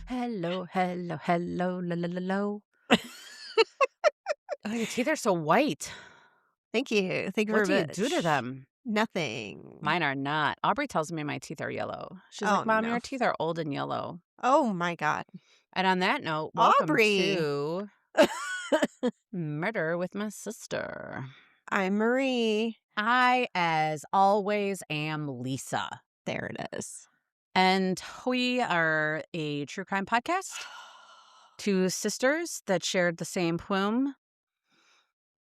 Hello, hello, hello, la la la lo. Oh, your teeth are so white. Thank you. Thank you What very do you do to much. them? Nothing. Mine are not. Aubrey tells me my teeth are yellow. She's Oh, like, Mom, no. your teeth are old and yellow. Oh, my God. And on that note, welcome Aubrey. to Murder with My Sister. I'm Marie. I, as always, am Lisa. There it is. And we are a true crime podcast. Two sisters that shared the same womb.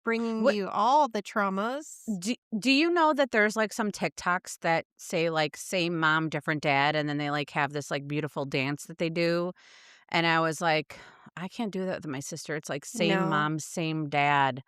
Bringing What you all the traumas. do you know that there's like some TikToks that say like same mom, different dad, and then they like have this like beautiful dance that they do? And I was like, I can't do that with my sister. It's like same No, mom, same dad,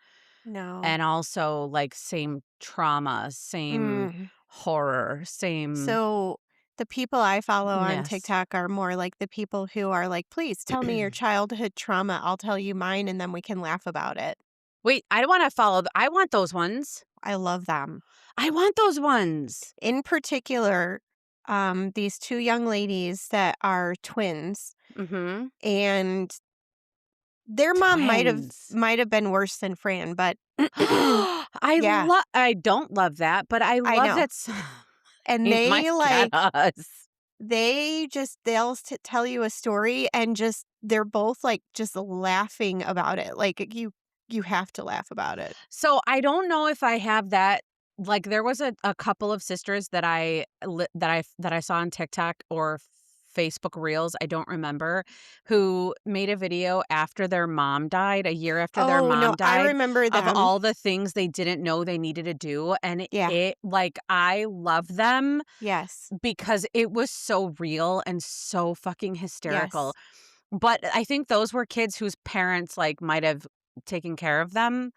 no. and also like same trauma, same Mm. horror, same So the people I follow on ness. TikTok are more like the people who are like, please tell me your childhood trauma. I'll tell you mine and then we can laugh about it. Wait, I don't want to follow. I want those ones. I love them. I want those ones. In particular, these two young ladies that are twins. Mm-hmm. And their mom Twins. might have been worse than Fran, but yeah, I don't love that, but I I love know. that And my they like us. they'll tell you a story and just they're both like just laughing about it. Like you have to laugh about it. So I don't know if I have that. Like there was a couple of sisters that I saw on TikTok or Facebook Reels, I don't remember, who made a video after their mom died, a year after their Oh mom no, I died, remember of them. all the things they didn't know they needed to do. And Yeah. it like I love them Yes. because it was so real and so fucking hysterical. Yes. But I think those were kids whose parents like might have taken care of them.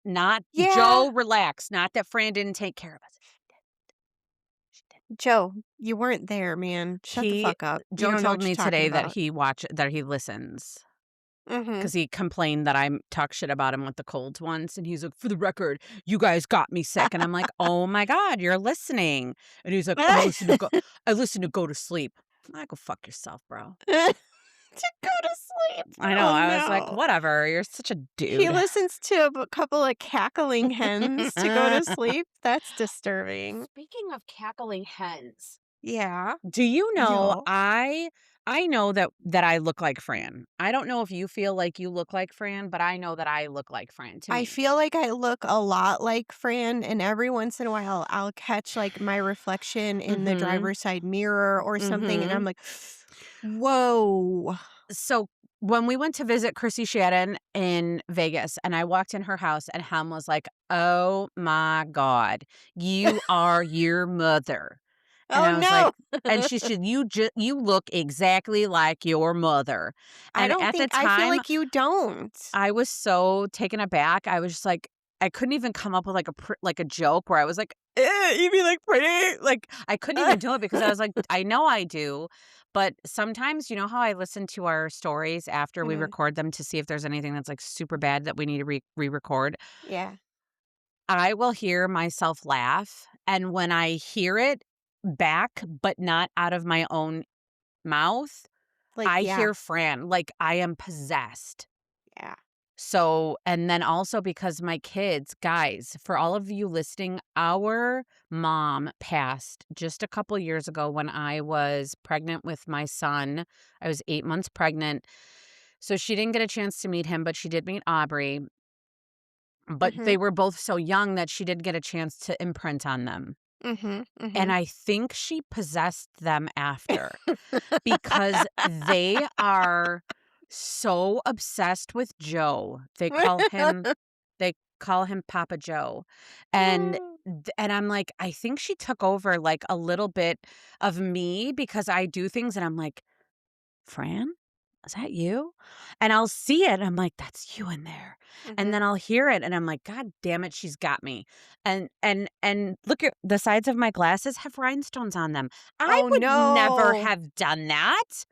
Not Yeah. Joe, relax. Not that Fran didn't take care of us. She did. Joe, you weren't there, man. Shut the fuck up. You Joe don't know told what you're me talking today that about. he listens Mhm. because he complained that I talk shit about him with the colds once, and he's like, "For the record, you guys got me sick," and I'm like, "Oh my god, you're listening," and he's like, I listen to Go to Sleep." I go fuck yourself, bro. To go to sleep. I know. Oh I was like, no. whatever. You're such a He dude. listens to a couple of cackling hens to go to sleep. That's disturbing. Speaking of cackling hens, Yeah. do you know Yeah. I know that I look like Fran. I don't know if you feel like you look like Fran, but I know that I look like Fran to I me. feel like I look a lot like Fran, and every once in a while I'll catch like my reflection in the Mhm. driver's side mirror or something, and I'm Mhm. like, whoa. So when we went to visit Chrissy Shannon in Vegas and I walked in her house and Ham was like, "Oh my god, you are your mother." And Oh I was like, no. and she said, you look exactly like your mother." I And don't at the think I feel time, like you don't. I was so taken aback. I was just like, I couldn't even come up with like a joke where I was like, "You be like pretty." Like I couldn't even do it because I was like, I know I do, but sometimes you know how I listen to our stories after we Mhm. record them to see if there's anything that's like super bad that we need to re-record. Yeah. I will hear myself laugh, and when I hear it back, but not out of my own mouth, Like, I yeah. hear Fran like I am possessed. Yeah. So, and then also because my kids, guys, for all of you listening, our mom passed just a couple years ago when I was pregnant with my son. I was 8 months pregnant. So she didn't get a chance to meet him, but she did meet Aubrey. But they Mhm. were both so young that she didn't get a chance to imprint on them. Mhm. And Mhm. I think she possessed them after because they are so obsessed with Joe. They call him Papa Joe. And and I'm like, I think she took over like a little bit of me because I do things and I'm like, "Fran, is that you?" And I'll see it and I'm like, "That's you in there." And Mhm. then I'll hear it and I'm like, "God damn it, she's got me." And look at the sides of my glasses have rhinestones on them. I Oh, would never no. have done that.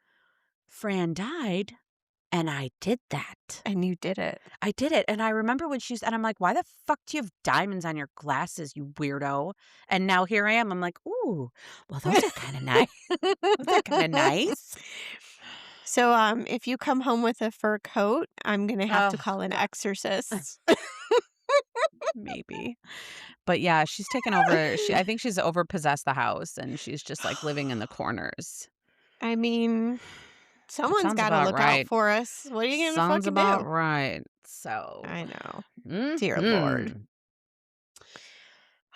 Fran died And I did that. And you did it. I did it. And I remember when and I'm like, why the fuck do you have diamonds on your glasses, you weirdo? And now here I am. I'm like, ooh, well, those are kind of nice. Those are kind of nice. So, if you come home with a fur coat, I'm gonna have to Oh, call an exorcist. maybe. But yeah, she's taken over. I think she's overpossessed the house and she's just like living in the corners. I mean, That someone's sounds gotta about look out right. for us. What are you gonna Sounds fucking about do? right. So, I know. Dear Lord.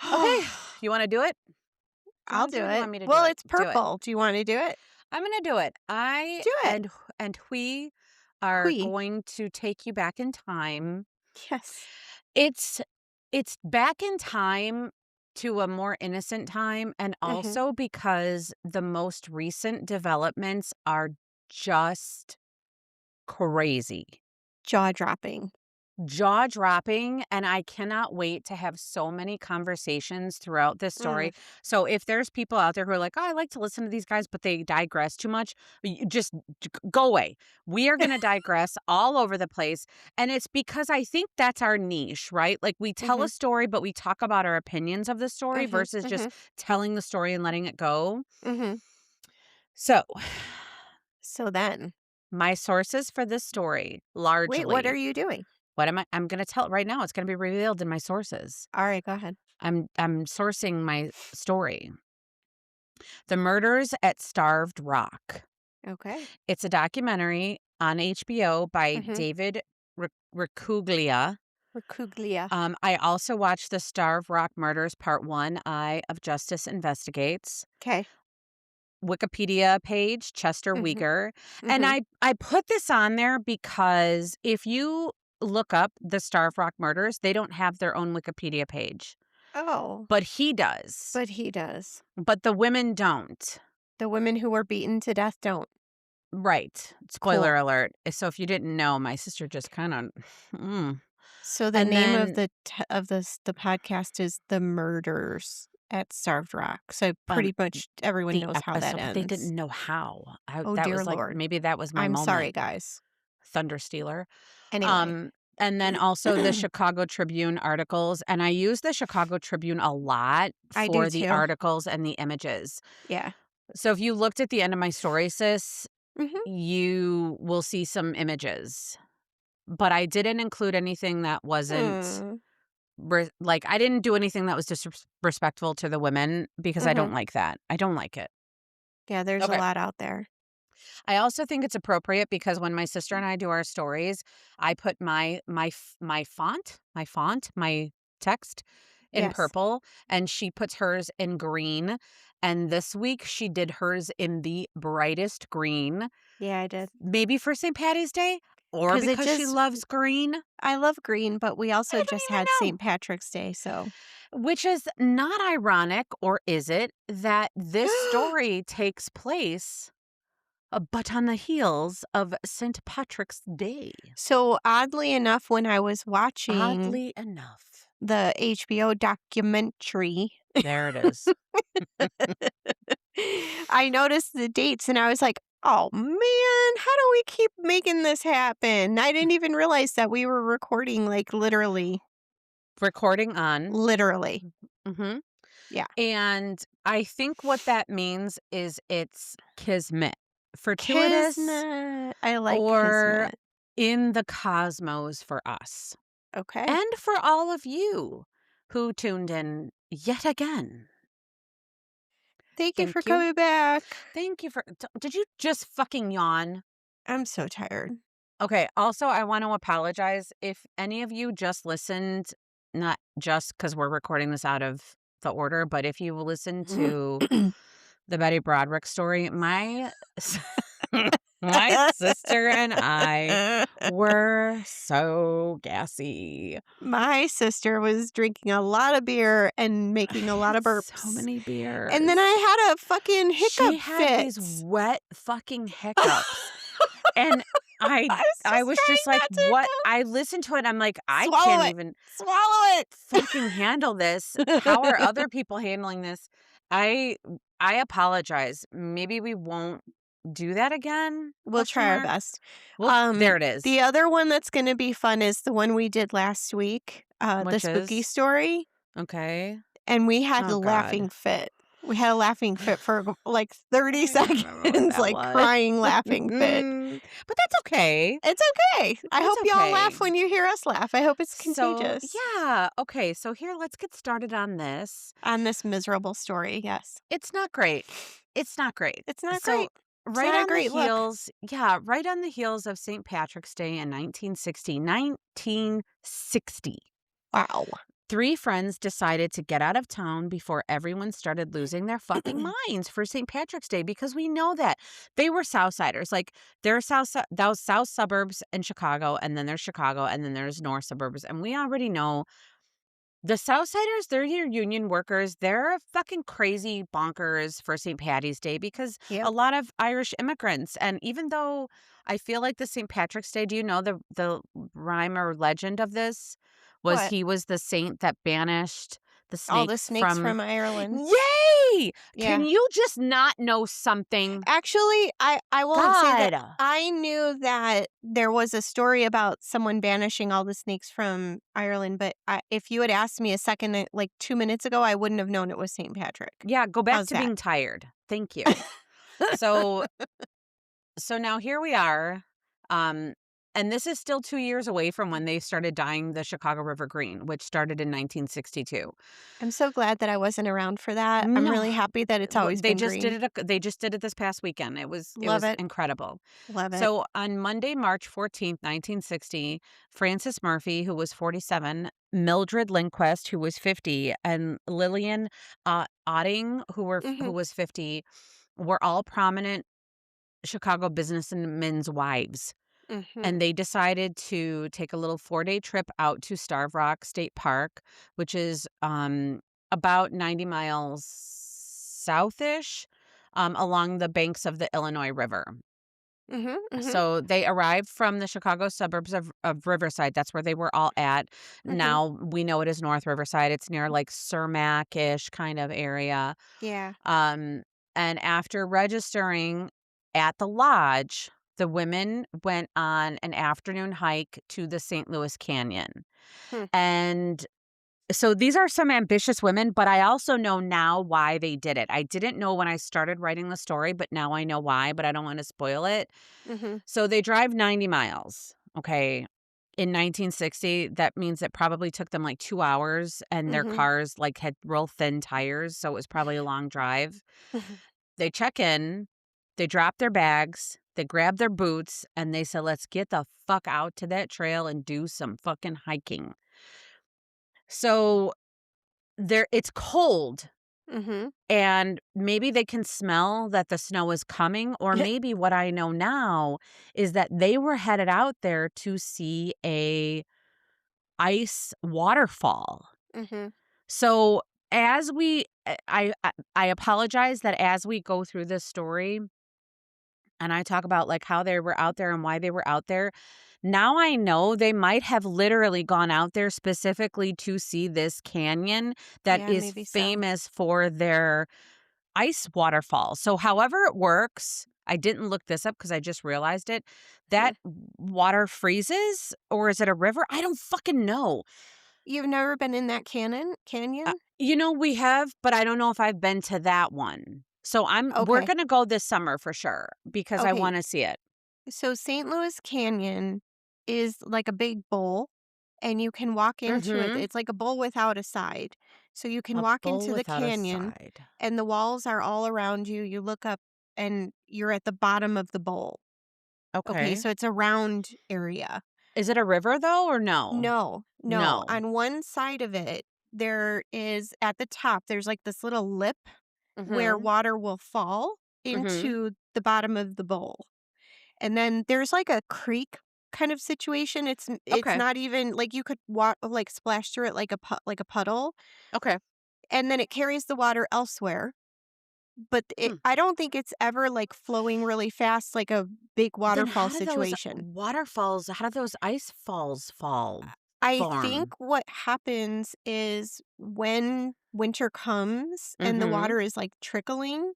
mhm. Okay, you want to do it? Do you I'll want to do do it? Or you it. want me to do Well, it? it's Do it. purple. Do you wanna do it? I'm gonna do it. I Do it. and we are Hui. going to take you back in time. Yes. It's it's back in time to a more innocent time, and Mhm. also because the most recent developments are just crazy. Jaw-dropping. Jaw-dropping, and I cannot wait to have so many conversations throughout this Mm. story. So if there's people out there who are like, "Oh, I like to listen to these guys, but they digress too much," just go away. We are gonna digress all over the place, and it's because I think that's our niche, right? Like, we tell a Mhm. story, but we talk about our opinions of the story Mhm. versus just Mhm. telling the story and letting it go. Mhm. So, So then my sources for this story, wait, what are largely you doing? I'm gonna tell it right now, it's gonna be revealed in my sources. Alright, go ahead. I'm sourcing my story. The Murders at Starved Rock. Okay. It's a documentary on HBO by Mhm. David Ricuglia. Racuglia. I also watched the Starved Rock Murders Part 1, Eye of Justice Investigates. 'Kay. Wikipedia page, Chester Mhm. Weger. And Mhm. I put this on there because if you look up the Starved Rock Murders, they don't have their own Wikipedia page. Oh, But he does. but he does. But the women don't. The women who were beaten to death don't. Right. Cool. Spoiler alert. So if you didn't know, my sister just kind of So the And name of then the podcast is The Murders at Starved Rock. So um pretty much everyone the knows how that episode, but they ends. didn't know how. Oh, That dear was like Lord. maybe that was my I'm sorry, moment. guys. Thunder Stealer. Anyway. Um and then also the Chicago Tribune articles, and I use the Chicago Tribune a lot I do for the too. articles and the images. Yeah. So if you looked at the end of my story, sis, Mhm. you will see some images. But I didn't include anything that wasn't Mm. like, I didn't do anything that was disrespectful to the women because I don't Mhm. like that. I don't like it. Yeah, there's a Okay. lot out there. I also think it's appropriate because when my sister and I do our stories, I put my text in Yes. purple, and she puts hers in green. And this week she did hers in the brightest green, Yeah, I did. maybe for St. Patty's Day or 'Cause it because she just loves green. I love green, but we also I don't just even had know. St. Patrick's Day, so Which is not ironic, or is it, that this story takes place, but on the heels of St. Patrick's Day? So, oddly enough, when I was watching Oddly enough. the HBO documentary, There it is. I noticed the dates and I was like, "Oh, man, how do we keep making this happen?" I didn't even realize that we were recording, like, literally. Recording on. Literally. Mhm. Yeah. And I think what that means is it's kismet. Fortuitous Kismet. I like or kismet. in the cosmos for us. Okay. And for all of you who tuned in yet again. Thank you for Thank you. coming back. Thank you for did you just fucking yawn? I'm so tired. Okay, also, I want to apologize if any of you just listened, not just because we're recording this out of the order, but if you listened to the Betty Broderick story, my sister and I were so gassy. My sister was drinking a lot of beer and making a I lot had of so burps. many beers. And then I had a fucking She hiccup had fit. these wet fucking hiccups. And I was I just was just trying like, not to "What?" I listened to it, I'm like, "I swallow can't it. even Swallow fucking handle this. How are other people handling this?" I I apologize. Maybe we won't do that again? We'll Question try our mark. best. Well, there it is. The other one that's gonna be fun is the one we did last week, the Which spooky is story, okay. and we had Oh a laughing God. fit. We had a laughing fit for, like, I 30 don't even remember what seconds, that like, was. crying laughing fit. But that's okay. It's okay. I That's hope y'all okay. laugh when you hear us laugh. I hope it's So, contagious yeah. Okay. So, here, let's get started on this. on this miserable story, yes. It's not great. It's not great. It's not So, great. It's not a great look. right on the heels of St. Patrick's Day in 1960, Wow. 3 friends decided to get out of town before everyone started losing their fucking minds for St. Patrick's Day, because we know that they were Southsiders. Like, there are those south suburbs in Chicago, and then there's Chicago, and then there's north suburbs. And we already know the Southsiders, they're your union workers. They're fucking crazy bonkers for St. Patty's Day because a Yep. lot of Irish immigrants. And even though I feel like the St. Patrick's Day, do you know the rhyme or legend of this? Was What? he was the saint that banished the All the snakes snakes from. from Ireland. Yay! Yeah. Can you just not know something? Actually, I won't say that God. I knew that there was a story about someone banishing all the snakes from Ireland, but if you had asked me a second, like 2 minutes ago, I wouldn't have known it was St. Patrick. Yeah, go back How's to that? being tired. Thank you. So now here we are. Um, and this is still 2 years away from when they started dyeing the Chicago River green, which started in 1962. I'm so glad that I wasn't around for that. I'm No, really happy that it's always they been just green. did it. They just did it this past weekend. It Love was it. incredible. Love it. So on Monday, March 14th, 1960, Frances Murphy, who was 47, Mildred Lindquist, who was 50, and Lillian Otting, who Mhm. was 50, were all prominent Chicago businessmen's wives. Mhm. And they decided to take a little 4-day trip out to Starve Rock State Park, which is about 90 miles southish, along the banks of the Illinois River. Mhm. Mhm. So they arrived from the Chicago suburbs of Riverside. That's where they were all at. Mhm. Now we know it as North Riverside. It's near like Cermak-ish kind of area. Yeah. Um, and after registering at the lodge, the women went on an afternoon hike to the St. Louis Canyon. Hmm. And so these are some ambitious women, but I also know now why they did it. I didn't know when I started writing the story, but now I know why, but I don't want to spoil it. Mhm. So they drive 90 miles, okay? In 1960, that means it probably took them like 2 hours, and their Mhm. cars like had real thin tires, so it was probably a long drive. Mhm. They check in, they drop their bags, they grab their boots, and they said, "Let's get the fuck out to that trail and do some fucking hiking." So it's cold, Mhm. and maybe they can smell that the snow is coming, or maybe what I know now is that they were headed out there to see a ice waterfall. Mhm. So as we I apologize that as we go through this story and I talk about like how they were out there and why they were out there, now I know they might have literally gone out there specifically to see this canyon that Yeah, is maybe so. famous for their ice waterfall. So however it works, I didn't look this up because I just realized it. Hmm. That water freezes, or is it a river? I don't fucking know. You've never been in that canyon? We have, but I don't know if I've been to that one. So we're Okay. gonna go this summer for sure because I Okay. want to see it. So St. Louis Canyon is like a big bowl and you can walk into it. Mm-hmm. It's like a bowl without a side. So you can A walk bowl into the without a canyon side. and the walls are all around you. You look up and you're at the bottom of the bowl. Okay, Okay. so it's a round area. Is it a river though, or no? No, no. No. On one side of it, there is at the top, there's like this little lip where Mm-hmm. water will fall Mm-hmm. into the bottom of the bowl. And then there's like a creek kind of situation. It's Okay. not even like you could walk like splash through it like like a puddle, Okay. and then it carries the water elsewhere. But Hmm. I don't think it's ever like flowing really fast like a big Then waterfall situation. how do those ice falls I think form? what happens is when winter comes and the Mm-hmm. water is like trickling,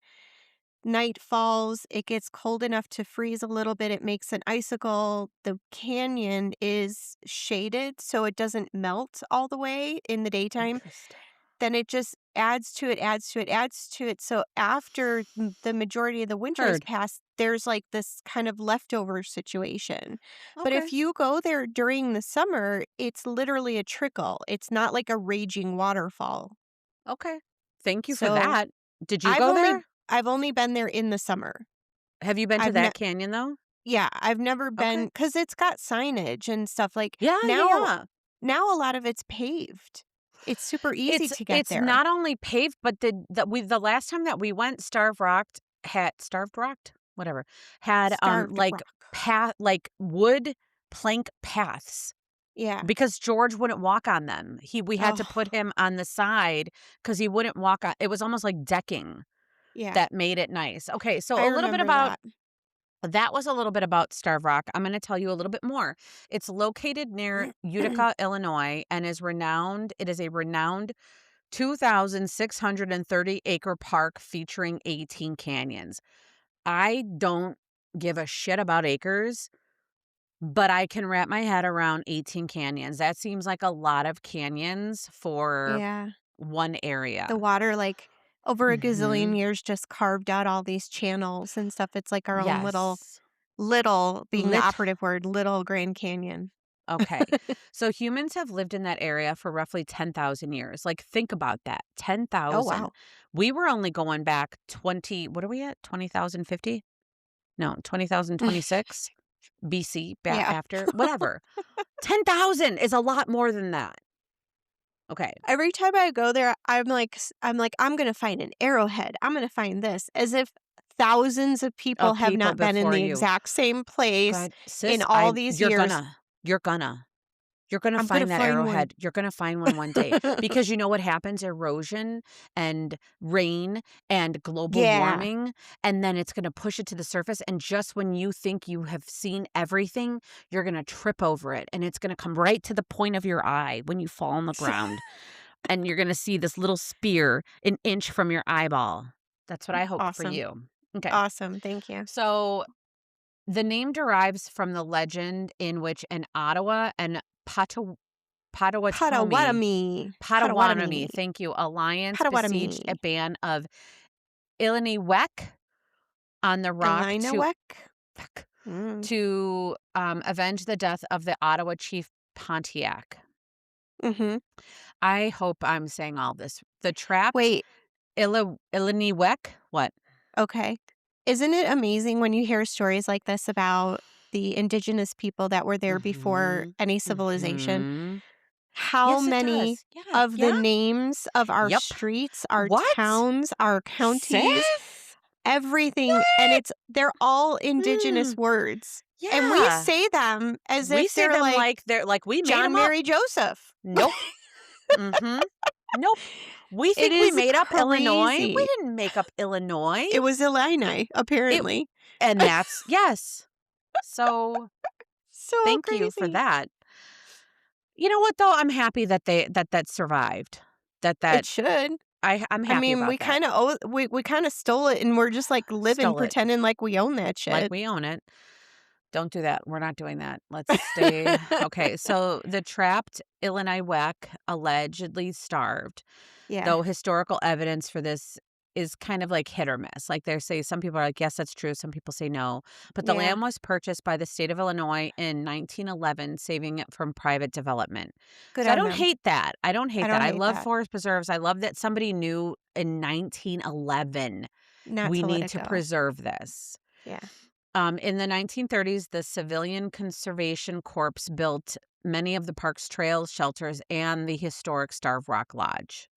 night falls, it gets cold enough to freeze a little bit. It makes an icicle. The canyon is shaded so it doesn't melt all the way in the daytime. Interesting. Then it just adds to it, adds to it, adds to it. So after the majority of the winter has Heard. passed, there's like this kind of leftover situation. But Okay. if you go there during the summer, it's literally a trickle. It's not like a raging waterfall. Okay. Thank you for So that. Did you I've go only there? I've only been there in the summer. Have you been to I've ne- that canyon though? yeah, I've never been Okay. because it's got signage and stuff. Like Yeah, yeah, now, yeah. now a lot of it's paved. It's super easy to get It's there. not only paved, but the last time that we went, Starved Rocked, whatever, had Starved like rock. wood plank paths Yeah. because George wouldn't walk on them. We had to put Oh, him on the side because he wouldn't walk on. It was almost like decking yeah. that made it nice. Okay, so I a little bit remember about that. that was a little bit about Starved Rock. I'm going to tell you a little bit more. It's located near Utica, Illinois, and is renowned. It is a renowned 2,630-acre park featuring 18 canyons. I don't give a shit about acres, but I can wrap my head around 18 canyons. That seems like a lot of canyons for Yeah. one The area. water, like, over a gazillion Mhm. years just carved out all these channels and stuff. It's like our own Yes. little being the Lit. operative word, little Grand Canyon. Okay. So humans have lived in that area for roughly 10,000 years. Like, think about that. Oh, 10,000. wow. We were only going back 20, what are we at? 20,050? No, 20,026 BC, Yeah. after, whatever. 10,000 is a lot more than that. Okay. Every time I go there, I'm gonna find an arrowhead. I'm gonna find this, as if thousands of people Of have people not been in before the you. exact same place God, in sis, all these years. you're gonna. You're gonna I'm gonna find that find one. arrowhead. You're gonna find one day because you know what happens? Erosion and rain and global Yeah. warming, and then it's gonna push it to the surface. And just when you think you have seen everything, you're gonna trip over it, and it's gonna come right to the point of your eye when you fall on the ground, and you're gonna see this little spear an inch from your eyeball. That's what I hope for Awesome. you. Okay, Awesome. Thank you. so the name derives from the legend in which an Ottawa and Potawatomi Potawatomi. Potawatomi, thank you, alliance besieged a Potawatomi. band of Illiniwek on the rock Elinawek? fuck, Mm. to avenge the death of the Ottawa chief Pontiac. Mhm. I hope I'm saying all this. The trapped Wait, Illiniwek, what? okay. Isn't it amazing when you hear stories like this about the indigenous people that were there before Mhm. any civilization? Mhm. How Yes, it many does. Yeah, of the yeah. names of our Yep. streets, our What? towns, our counties, Sis? everything, and What? they're all indigenous Mm. words. And we Yeah. say them as We if say they're them like like they're like we made John, them up. Mary, Joseph. Nope. Mhm. Nope. We It think we is made up Illinois. We crazy. didn't make up Illinois. It was Illini, It apparently. and that's yes. So, So thank you for crazy. that. You know what though? I'm happy that that survived. That It should. I'm I happy mean, about that. we kind of stole it, and we're just like living, Stole it pretending like we own that like shit. we own it. Don't do that. We're not doing that. Let's stay. Okay, so the trapped Illinois allegedly starved. Yeah, Though historical evidence for this is kind of like hit or miss. Like they say, some people are like, yes, that's true. Some people say no. But the yeah. land was purchased by the state of Illinois in 1911, saving it from private development. Good So I on don't them. hate that. I don't I hate that. don't I hate love that. forest preserves. I love that somebody knew in 1911 Not we to let need it to go. preserve this. Yeah. In the 1930s, the Civilian Conservation Corps built many of the park's trails, shelters, and the historic Starved Rock Lodge.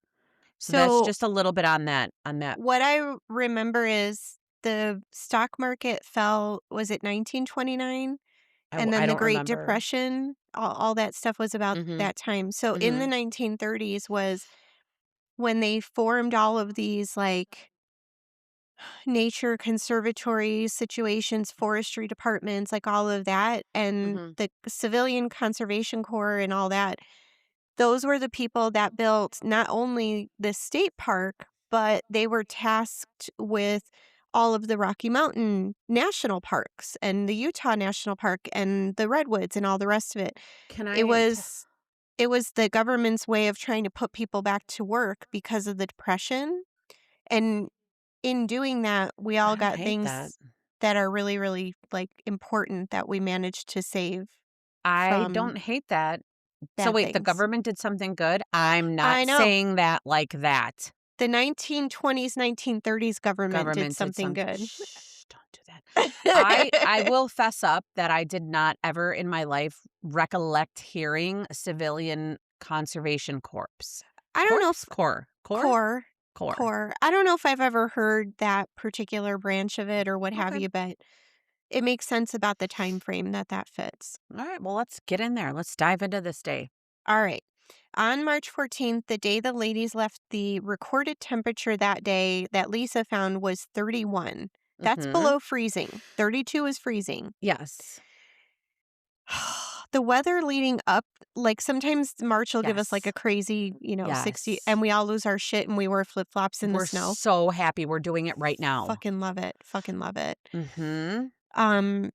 So that's So just a little bit on that. what I remember is the stock market fell. Was it 1929? And I then the don't Great remember. Depression. All that stuff was about Mhm. that time. So in the Mhm. 1930s was when they formed all of these like nature conservatory situations, forestry departments, like all of that, and Mhm. the Civilian Conservation Corps and all that. Those were the people that built not only the state park, but they were tasked with all of the Rocky Mountain National Parks and the Utah National Park and the Redwoods and all the rest of it. Can It I t was it was the government's way of trying to put people back to work because of the depression, and in doing that, we all I don't got hate that. things that are really, really, like, important that we managed to save I from don't hate that. So bad wait, the things. government did something good? I'm not I know. saying that like that. The 1920s, 1930s government did Government did something something. good. Shh, don't do that. I will fess up that I did not ever in my life recollect hearing civilian conservation corps. I don't know Corpse? if Corps? core Corps. core. I don't know if I've ever heard that particular branch of it or what have Okay. you, but it makes sense about the time frame that that fits. All right. Well, let's get in there. Let's dive into this day. All right. On March 14th, the day the ladies left, the recorded temperature that day that Lisa found was 31. That's Mm-hmm. below freezing. 32 is freezing. Yes. The weather leading up, like sometimes March will give us like Yes. a crazy, 60, Yes. and we all lose our shit and we wear flip flops in the We're snow. so happy we're doing it right now. Fucking love it. Fucking love it. Mm-hmm. Um,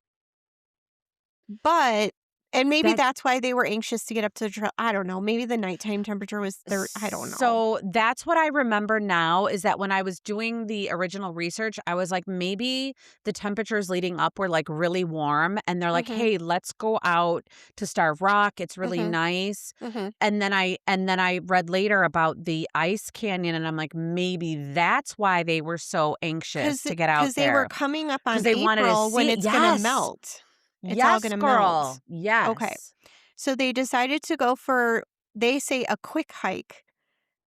but and maybe That that's why they were anxious to get up to the I don't know. Maybe the nighttime temperature was I don't know. So that's what I remember now is that when I was doing the original research, I was like, maybe the temperatures leading up were like really warm. And they're like, Mhm. hey, let's go out to Starve Rock. It's really Mhm. nice. Mhm. And then I read later about the ice canyon and I'm like, maybe that's why they were so anxious Cuz to get out cuz they were there. coming up Because on they wanted to April when see it. it's going to Yes. melt. It's all going Yes, to melt. girl. Okay. Yes. So they decided to go for, they say, a quick hike,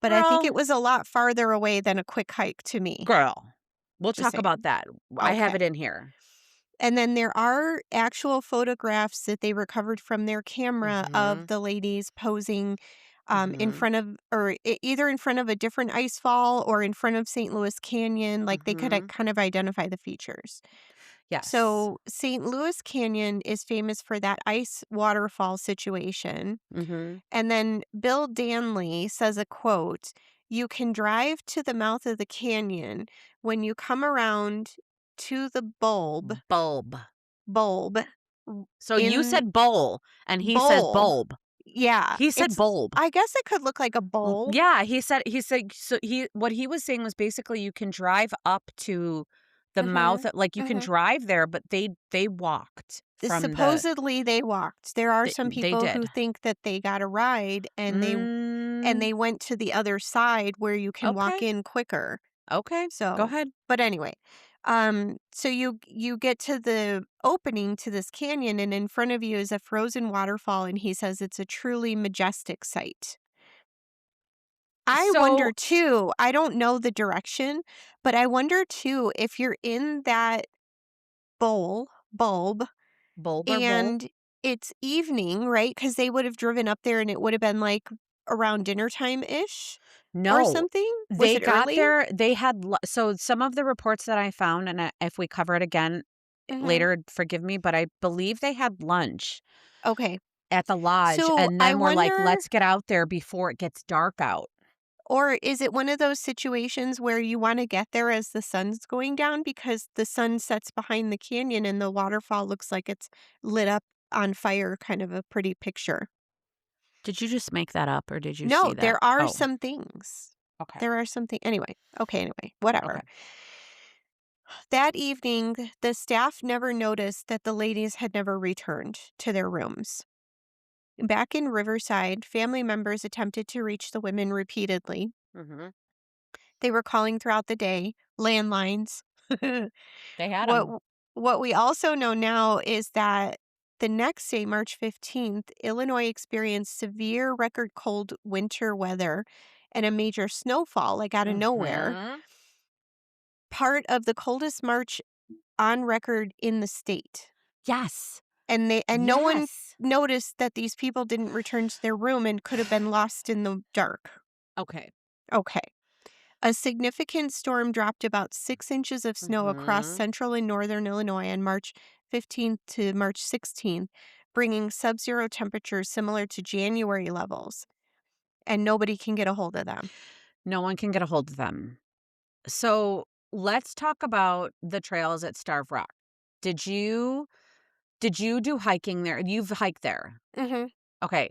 but I think Girl. it was a lot farther away than a quick hike to me. Girl. We'll Just talk about saying. that. I have Okay. it in here. And then there are actual photographs that they recovered from their camera of Mhm. the ladies posing in Mhm. front of, or either in front of a different ice fall or in front of St. Louis Canyon. Like they could Mhm. kind of identify the features. Yes. So St. Louis Canyon is famous for that ice waterfall situation. Mhm. And then Bill Danley says a quote, "You can drive to the mouth of the canyon when you come around to the Bulb. bulb w- So you in said bowl, and he says bowl." bulb. Yeah, He said it's bulb. I guess it could look like a bowl. Yeah, he said so he what he was saying was basically you can drive up to the mouth, Mhm. like, you can Mhm. drive there, but they walked from Supposedly they walked. There are some they people who did. think that they got a ride and Mm, they went to the other side where you can walk okay. in quicker. Okay. Go So, ahead. but anyway, so you get to the opening to this canyon, and in front of you is a frozen waterfall, and he says it's a truly majestic sight. I wonder So too. I don't know the direction, but I wonder too if you're in that bulb, bulb or bowl? and it's evening, right? Because they would have driven up there, and it would have been like around dinner time ish or No. something. Was They it got early? there they had lu so some of the reports that I found, and, if we cover it again Hmm. later, forgive me, but I believe they had lunch Okay. at the lodge, So and I then we're like, wonder. "Let's get out there before it gets dark out." Or is it one of those situations where you wanna get there as the sun's going down because the sun sets behind the canyon and the waterfall looks like it's lit up on fire, kind of a pretty picture? Did you just make that up, or did you No, see that? there are Oh, some things. okay, There are something anyway. Okay, anyway, whatever. okay. That evening, the staff never noticed that the ladies had never returned to their rooms. Back in Riverside, family members attempted to reach the women repeatedly. Mhm. They were calling throughout the day, landlines. They had What 'em. w what we also know now is that the next day, March 15th, Illinois experienced severe record cold winter weather and a major snowfall, like, out of nowhere, Mhm. part of the coldest March on record in the state. Yes. And no one Yes. noticed that these people didn't return to their room and could have been lost in the dark. Okay. Okay. A significant storm dropped about 6 inches of snow across Mhm. central and northern Illinois on March 15th to March 16th, bringing sub zero temperatures similar to January levels, and nobody can get a hold of them. No one can get a hold of them. So, let's talk about the trails at Starved Rock. Did you do hiking there? You've hiked there. Mhm. Okay.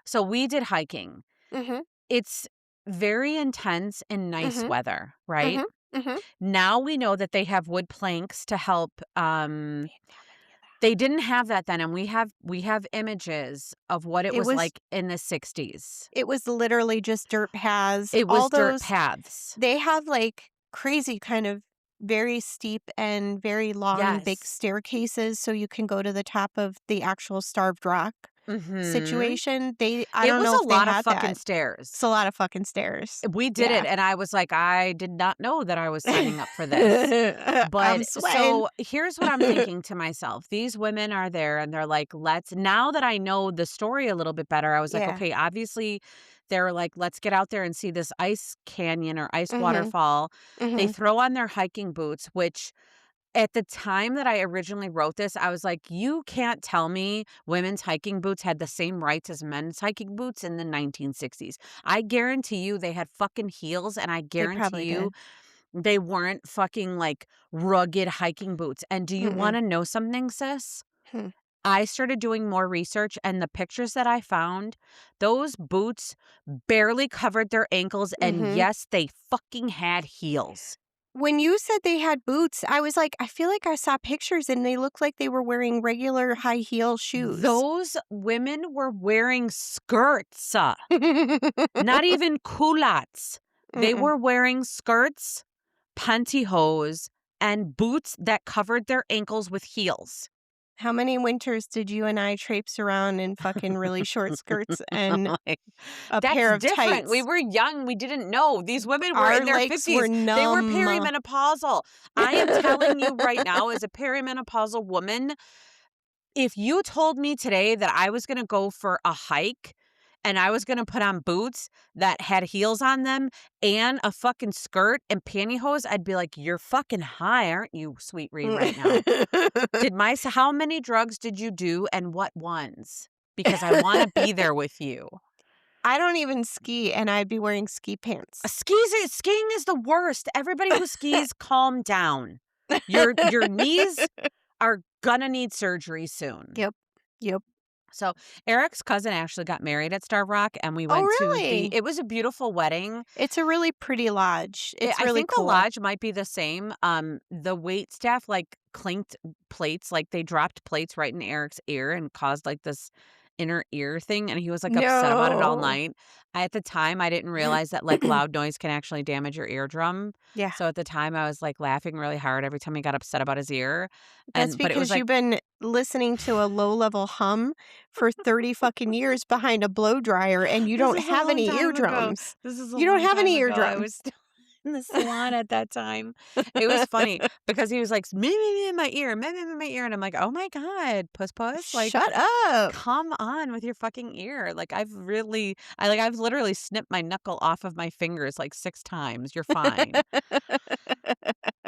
So we did hiking. Mhm. It's very intense in nice Mhm. weather, right? Mhm. Mhm. Now we know that they have wood planks to help. They didn't have any of that. They didn't have that then, and we have images of what it It was was like in the 60s. it was literally just dirt paths. It All was dirt those paths. they have, like, crazy kind of very steep and very long big Yes. staircases so you can go to the top of the actual Starved Rock Mhm. situation. I It don't was know a if they lot of had fucking that. It's stairs. a lot of fucking stairs. We did it, Yeah. and I was like, "I did not know that I was signing up for this." I'm But sweating. so here's what I'm thinking to myself. These women are there and they're like, let's, now that I know the story a little bit better, I was like, Yeah. okay, obviously they're like, let's get out there and see this ice canyon or ice Mhm. waterfall. They Mhm. throw on their hiking boots, which at the time that I originally wrote this, I was like, you can't tell me women's hiking boots had the same rights as men's hiking boots in the 1960s. I guarantee you they had fucking heels, and I They guarantee probably you did. they weren't fucking like rugged hiking boots. And do you Mm-mm. want to know something, sis? Hmm. I started doing more research, and the pictures that I found, those boots barely covered their ankles. And Mhm. yes, they fucking had heels. When you said they had boots, I was like, I feel like I saw pictures and they looked like they were wearing regular high heel shoes. Those women were wearing skirts, not even culottes. They Mm-mm. were wearing skirts, pantyhose, and boots that covered their ankles with heels. How many winters did you and I traipse around in fucking really short skirts and Like, a that's pair of different. We tights? were young. We didn't know. These women were Our in their legs were 50s. They were numb. perimenopausal. I am telling you right now, as a perimenopausal woman, if you told me today that I was going to go for a hike and I was going to put on boots that had heels on them and a fucking skirt and pantyhose, I'd be like, you're fucking high, aren't you, sweet Ree, right now? How many drugs did you do and what ones? Because I want to be there with you. I don't even ski, and I'd be wearing ski pants. Skiing is the worst. Everybody who skis, calm down. Your knees are gonna need surgery soon. Yep. Yep. So Eric's cousin actually got married at Starved Rock, and we Oh, went to really? it was a beautiful wedding. It's a really pretty lodge. It's I really think the cool. lodge might be the same. The wait staff like clinked plates, like they dropped plates right in Eric's ear and caused like this inner ear thing, and he was like upset about it all No. night. At the time, I didn't realize that like loud noise can actually damage your eardrum. Yeah. So at the time, I was like laughing really hard every time he got upset about his ear, That's but it was because like you've been listening to a low-level hum for 30 fucking years behind a blow dryer, and you this don't is a have long any time ago. eardrums. This is a You don't long have time any ago. I eardrums. was still in the salon at that time. It was funny because he was like, me in my ear, me in my ear. And I'm like, oh my God, puss. Like, Shut up. come on with your fucking ear. Like, I've literally snipped my knuckle off of my fingers like 6 times. You're fine.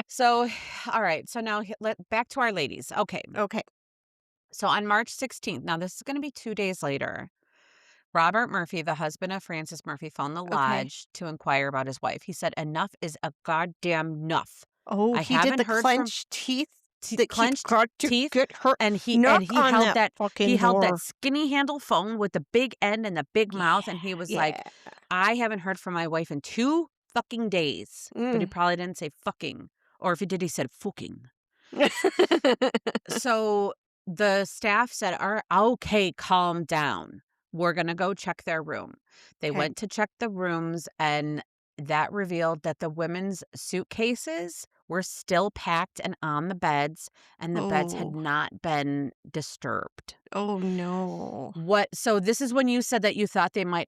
So, all right. So now back to our ladies. Okay. Okay. So on March 16th, now this is going to be 2 days later. Robert Murphy, the husband of Frances Murphy, phoned the Okay. lodge to inquire about his wife. He said, enough is a goddamn enough. Oh, I he did haven't the heard from clenched teeth that keep clenched got to teeth, get her. and Knock he on held that that fucking door. skinny handle phone with the big end and the big mouth, Yeah. and he was like, Yeah. I haven't heard from my wife in 2 fucking days. But he Mm. probably didn't say fucking, or if he did, he said fucking. So the staff said, "All right, okay, calm down. We're going to go check their room." They Okay. went to check the rooms, and that revealed that the women's suitcases were still packed and on the beds, and the beds had Oh. not been disturbed. Oh, no. So this is when you said that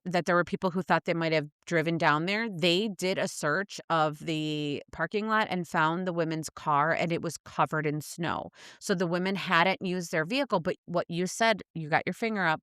that there were people who thought they might have driven down there. They did a search of the parking lot and found the women's car, and it was covered in snow. So the women hadn't used their vehicle, but what you said, you got your finger up.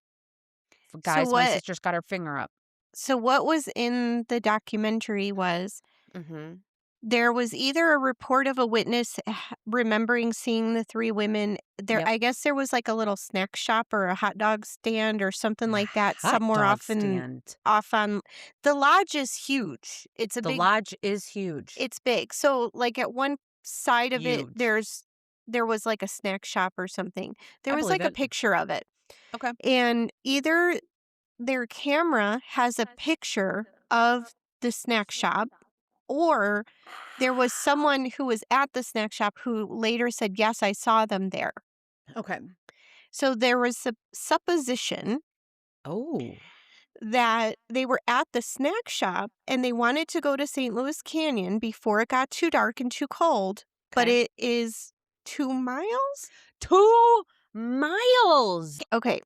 So Guys, my what sister's got her finger up. so what was in the documentary was Mhm. There was either a report of a witness remembering seeing the 3 women there. Yep. I guess there was, like, a little snack shop or a hot dog stand or something A like that hot somewhere dog stand. off on the lodge is huge. It's a The big lodge is huge. it's big. So, like, at one side of it, Huge. there was, like, a snack shop or something. There I was, believe like, a it. picture of it, Okay. and either their camera has a picture of the snack shop, or there was someone who was at the snack shop who later said, "Yes, I saw them there." Okay. So there was a supposition Oh. that they were at the snack shop and they wanted to go to St. Louis Canyon before it got too dark and too cold, but Okay. it is 2 miles? 2 miles. Okay.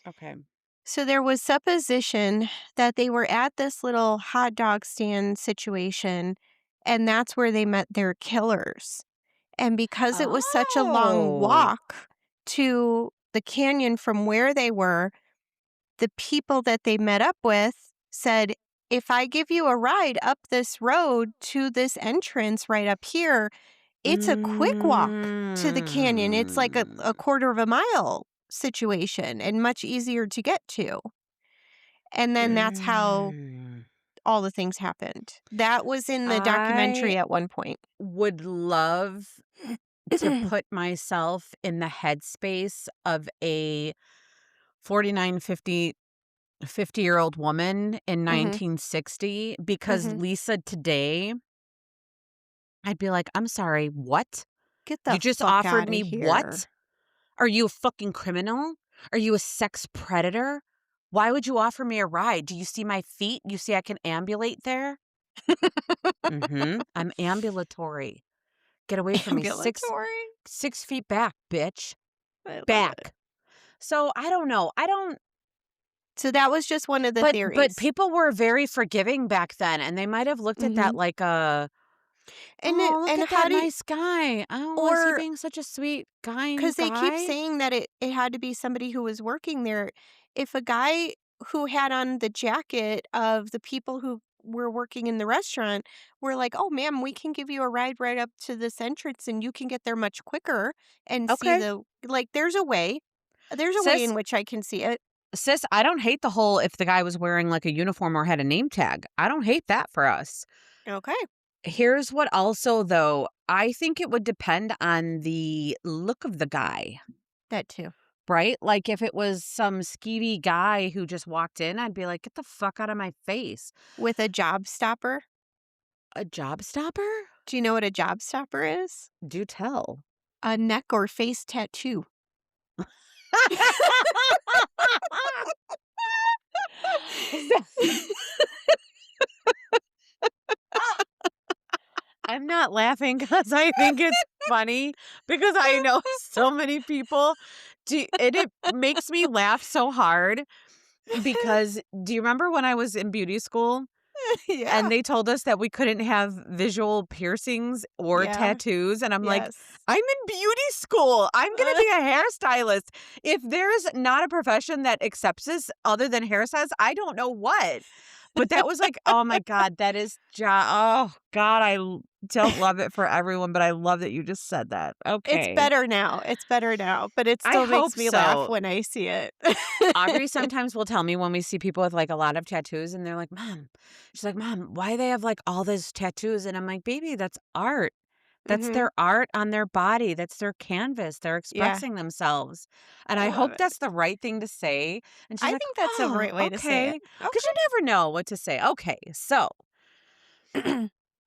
Okay. So there was supposition that they were at this little hot dog stand situation, and that's where they met their killers. And because it was such a long Oh. walk to the canyon from where they were, the people that they met up with said, "If I give you a ride up this road to this entrance right up here, it's a quick walk to the canyon. It's like a Mm. quarter of a mile situation and much easier to get to." And then that's how Mm. all the things happened. That was in the I documentary at one point. would love to put myself in the headspace of a 49, 50-year-old woman in Mhm, 1960 because mhm. Lisa today, I'd be like, "I'm sorry, what? Get You the just fuck offered outta me here. what? Are you a fucking criminal? Are you a sex predator? Why would you offer me a ride? Do you see my feet? You see I can ambulate there?" Mhm. I'm ambulatory. Get away from me. Ambulatory? 6 feet back, bitch. I love it. Back. So, I don't know. I don't So that was just one of the but theories. people were very forgiving back then, and they might have looked at that Mhm. like a, And "Oh, look and at how that do you, nice guy. Oh, is he or being such a sweet, kind because they keep guy?" saying that it had to be somebody who was working there. If a guy who had on the jacket of the people who were working in the restaurant were like, "Oh, ma'am, we can give you a ride right up to this entrance and you can get there much quicker and see Okay. the," like, there's a way. There's a way Sis in which I can see it. sis, I don't hate the whole if the guy was wearing, like, a uniform or had a name tag. I don't hate that for us. Okay. Here's what also, though, I think it would depend on the look of the guy, That too. right? Like, if it was some skeevy guy who just walked in, I'd be like, "Get the fuck out of my face." With a job stopper. A job stopper? Do you know what a job stopper is? Do tell. A neck or face tattoo. I'm not laughing because I think it's funny because I know so many people it makes me laugh so hard because do you remember when I was in beauty school Yeah. and they told us that we couldn't have visual piercings or Yeah. tattoos? And I'm like, Yes. I'm in beauty school. I'm going to be a hairstylist. If there's not a profession that accepts this other than hairstylists, I don't know what. But that was like, oh my God, that is oh God, don't love it for everyone, but I love that you just said that. It's Okay. better now. It's better now, but it I still hope makes me laugh so. when I see it. Aubrey sometimes will tell me when we see people with like a lot of tattoos and they're like, Mom, she's like, Mom, why they have like all these tattoos? And I'm like, baby, that's art. That's Mhm. their art on their body. That's their canvas. They're Yeah, expressing themselves. And I I love hope it. that's the right thing to say. And she's I like, think that's a oh, right way to say it. okay. Because you never know what to say. Okay. So Okay.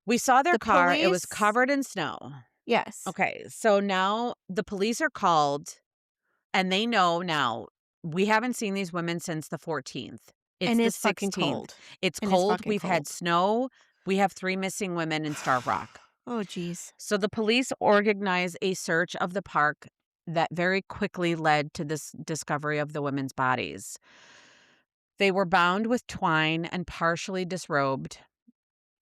we saw their The car. It was police. covered in snow. Yes, Okay. So now the police are called and they know now we haven't seen these women since the 14th. It's and the it's fucking 16th. cold, It's and it's cold. fucking We've had cold. snow. We have 3 missing women in Starved Rock. Oh, geez. So the police organize a search of the park that very quickly led to this discovery of the women's bodies. They were bound with twine and partially disrobed,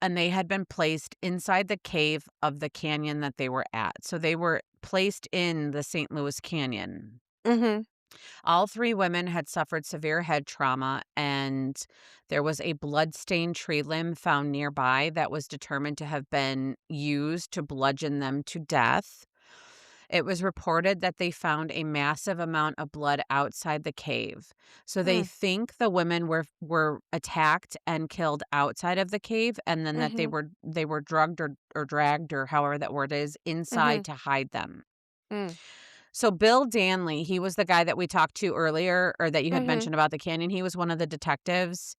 and they had been placed inside the cave of the canyon that they were at. So they were placed in the St. Louis Canyon. Mhm. All 3 women had suffered severe head trauma, and there was a blood-stained tree limb found nearby that was determined to have been used to bludgeon them to death. It was reported that they found a massive amount of blood outside the cave. So they Mm, think the women were attacked and killed outside of the cave, and then that mhm, they were drugged or dragged, or however that word is, mhm, inside to hide them. mm, So Bill Danley, he was the guy that we talked to earlier, or that you had mhm. mentioned about the canyon. He was one of the detectives,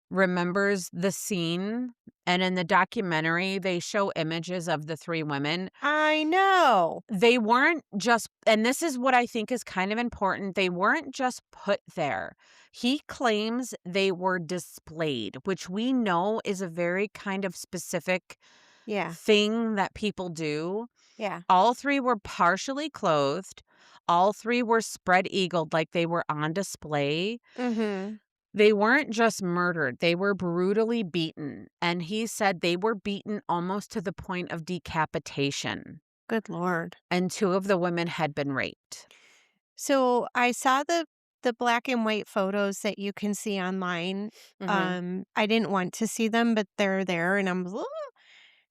remembers the scene, and in the documentary, they show images of the 3 women. I know. They weren't just, and this is what I think is kind of important, they weren't just put there. He claims they were displayed, which we know is a very kind of specific Yeah, thing that people do. yeah. All 3 were partially clothed. All 3 were spread-eagled like they were on display. Mhm. They weren't just murdered, they were brutally beaten, and he said they were beaten almost to the point of decapitation, Good lord. and 2 of the women had been raped. So, I saw the black and white photos that you can see online. Mhm, I didn't want to see them, but they're there, and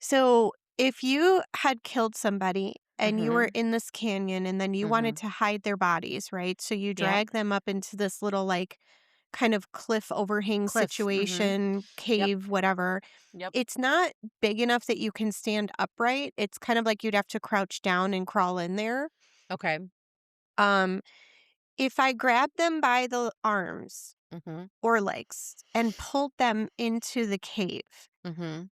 so, if you had killed somebody and you were mhm, in this canyon and then you wanted mhm. to hide their bodies, right? So you Yep, drag them up into this little like kind of cliff overhang cliff, mhm. situation, Yep, cave, whatever. yep. It's not big enough that you can stand upright. It's kind of like you'd have to crouch down and crawl in there. Okay. Um, if I grabbed them by the arms Mhm, or legs and pulled them into the cave, mhm.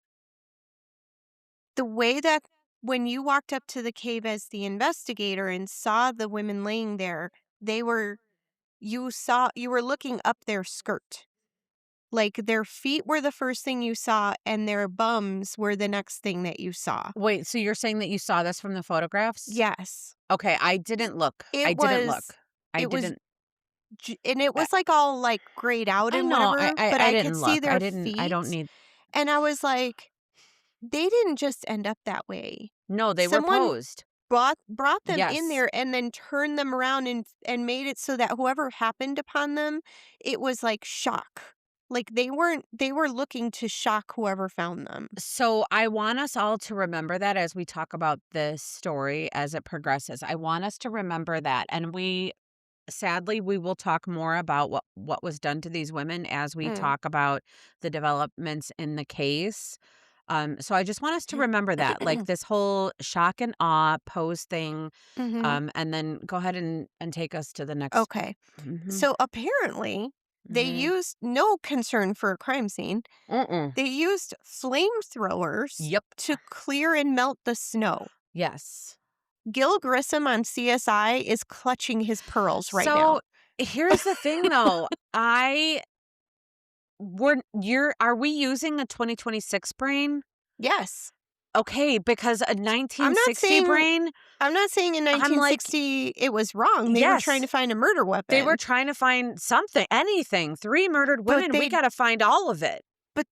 the way that when you walked up to the cave as the investigator and saw the women laying there, they were you were looking up their skirt. Like their feet were the first thing you saw and their bums were the next thing that you saw. Wait, so you're saying that you saw this from the photographs? Yes. Okay, I didn't look. I It didn't was look. I it was didn't and it I was like all like grayed out I and know, whatever, but I I could didn't see look. I their didn't I don't feet need. and I was like, they didn't just end up that way. No, they were Someone posed. brought them in Yes. there and then turned them around and made it so that whoever happened upon them, it was like shock. Like they were looking to shock whoever found them. So I want us all to remember that as we talk about this story as it progresses. I want us to remember that. And we sadly we will talk more about what was done to these women as we Mm. talk about the developments in the case. So I just want us to remember that, like this whole shock and awe pose thing. Mhm. And then go ahead and take us to the next. Okay. Mm-hmm, So apparently they mm-hmm. used no concern for a crime scene. Mm-mm. They used flamethrowers Yep. to clear and melt the snow. Yes. Gil Grissom on CSI is clutching his pearls right now. So here's the thing though. I We're you're Are we using a 2026 brain? Yes. Okay, because a I'm not 1960 saying brain, I'm not saying in I'm like, 1960 it was wrong. They were trying yes, to find a murder they were weapon, trying to find something, anything. 3 murdered but women, we they gotta find all of it.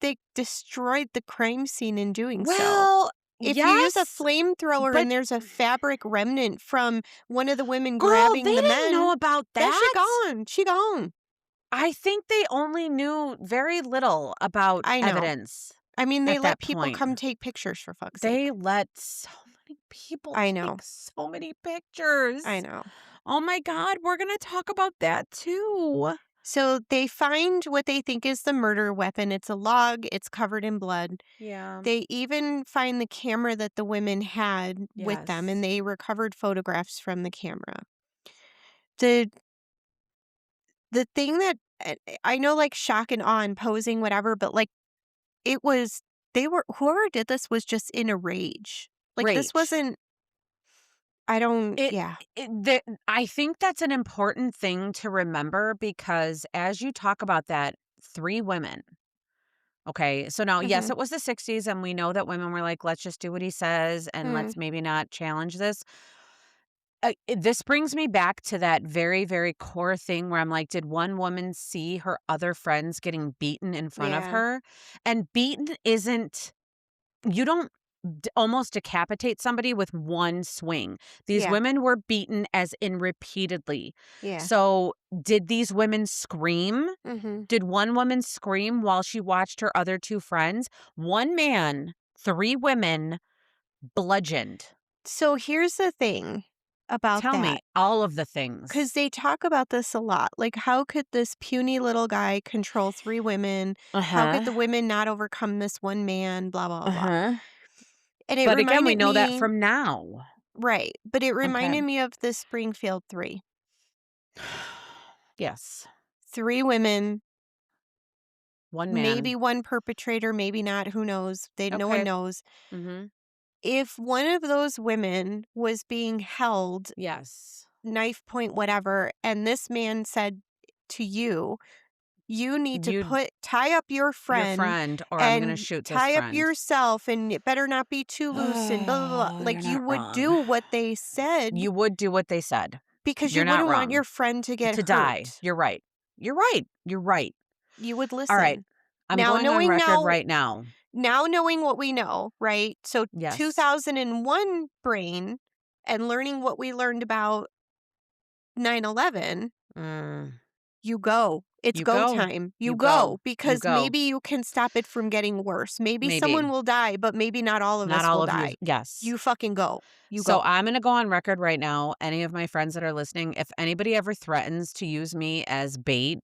they destroyed the crime scene in doing so. Well, If you use a yes, flamethrower but and there's a fabric remnant from one of the women girl, they grabbing the didn't know men, about then she that. gone. She gone. I think they only knew very little about I know. evidence I mean, they at let that people point. come take pictures for fuck's They sake. let so many people I take know. so many I pictures. know. Oh my god, we're gonna talk about that too. So they find what they think is the murder weapon. It's a log, it's covered in blood. Yeah. They even find the camera that the women had with them and Yes. they recovered photographs from the camera. The the thing that I know like shock and awe and posing whatever, but like it was they were whoever did this was just in a rage. Like this Rage. wasn't I don't It, yeah. I think that's an important thing to remember because as you talk about that, 3 women. Okay. So now, yes, Mhm. it was the 60s, and we know that women were like, let's just do what he says and Mm, let's maybe not challenge this. This brings me back to that very, very core thing where I'm like, did one woman see her other friends getting beaten in front of yeah. her? And beaten isn't, you don't. almost decapitate somebody with one swing. These Yeah. women were beaten as in repeatedly. Yeah. So did these women scream? Mhm. Did one woman scream while she watched her other two friends? One man, three women bludgeoned. So here's the thing about Tell me that, all of the because things. they talk about this a lot. Like, how could this puny little guy control 3 women? How could Uh-huh. the women not overcome this one man? Blah, blah, blah. Uh-huh. And it But again, we reminded know that me from now. right, but it Okay. reminded me of the Springfield 3. Yes. 3 women, One maybe man. one perpetrator, maybe not, who knows? No one Okay. knows. Mhm. If one of those women was being held, Yes. knife point, whatever, and this man said to you, "You need to You tie up your your friend friend or I'm gonna and shoot this tie up friend. yourself, and it better not be too loose," and blah, blah, blah. Oh, you're Like, you not would wrong. do what they said You would do what they said. because you You're not wouldn't want your wrong. friend to get To die. hurt. You're right. You're right. You're right. You would All right. listen. I'm Now going on knowing record now right now. now knowing what we know, right? So Yes. 2001 brain and learning what we learned about 9/11, Mm. you go. It's You go go. time. You You go. go You because go. maybe you can stop it from getting worse. Maybe Maybe. someone will die, but maybe not all of Not us all will of you. die. Yes. You fucking go. You So go. I'm going to go on record right now. Any of my friends that are listening, if anybody ever threatens to use me as bait,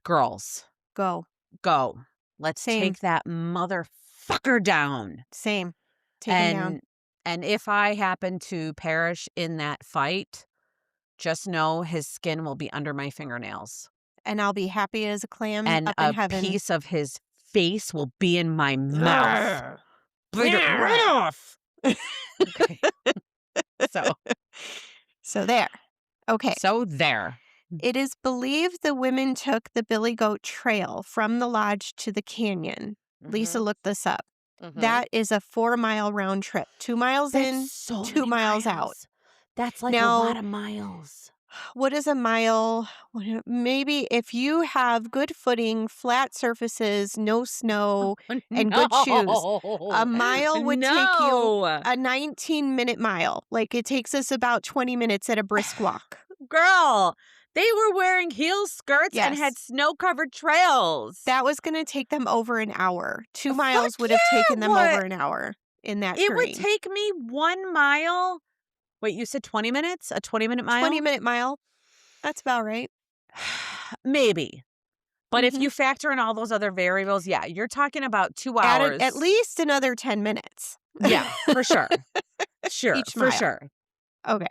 girls, Go. go. Let's Same. take that motherfucker down. Same. Take him down. And if I happen to perish in that fight, just know his skin will be under my fingernails. And I'll be happy as a clam And up in a heaven. piece of his face will be in my mouth. Bite it right off. Okay. So So there. Okay. so there. It is believed the women took the Billy Goat Trail from the lodge to the canyon. Lisa Mhm. looked this up. Mhm. That is a 4-mile round trip. 2 miles in, That's so 2 many miles out. miles. That's like a Now, lot of miles. what is a mile? Maybe if you have good footing, flat surfaces, no snow, and good shoes, a mile would take you No. a 19-minute mile. Like, it takes us about 20 minutes at a brisk walk. Girl, they were wearing heel skirts and had Yes. snow-covered trails. That was gonna take them over an hour. 2 Fuck miles would have yeah, taken them what? over an hour in that It would terrain. take me 1 mile. Wait, you said 20 minutes? A 20-minute mile? 20-minute mile. That's about right. Maybe. But if Mhm. you factor in all those other variables, yeah, you're talking about 2 At hours. least another 10 minutes. Yeah, for sure. Sure, Each for mile. sure. Okay.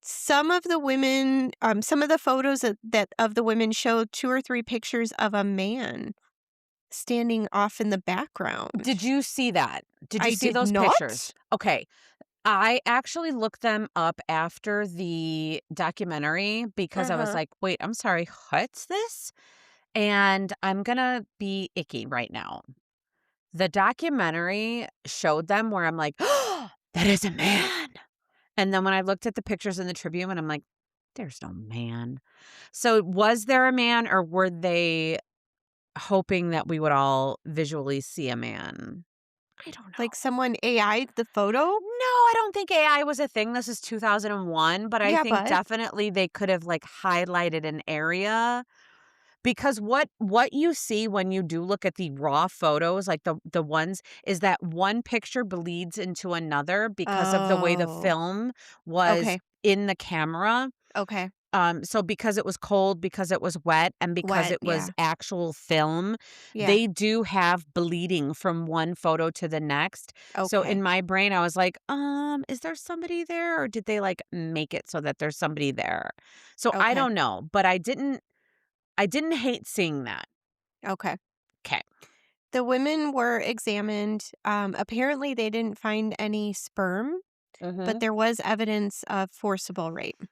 Some of the women, some of the photos that of the women showed 2 or 3 pictures of a man standing off in the background. Did you see that? Did you I see did those not. pictures? Okay. I actually looked them up after the documentary because I was Uh-huh. like, wait, I'm sorry, what's this? And I'm going to be icky right now. The documentary showed them where I'm like, oh, that is a man. And then when I looked at the pictures in the Tribune, and I'm like, there's no man. So was there a man, or were they hoping that we would all visually see a man? I don't know. Like someone AI'd the photo? No, I don't think AI was a thing. This is 2001, but I Yeah, think but definitely they could have like highlighted an area because what you see when you do look at the raw photos, like the ones is that one picture bleeds into another because of the way the Oh. film was Okay. in the camera. Okay. So because it was cold, because it was wet, and because Wet, it was yeah. actual film, Yeah. they do have bleeding from one photo to the next. So Okay. in my brain, I was like, is there somebody there, or did they like make it so that there's somebody there? So I Okay. don't know, but I didn't hate seeing that. Okay. Okay. The women were examined. Apparently, they didn't find any sperm, but there was evidence of forcible rape.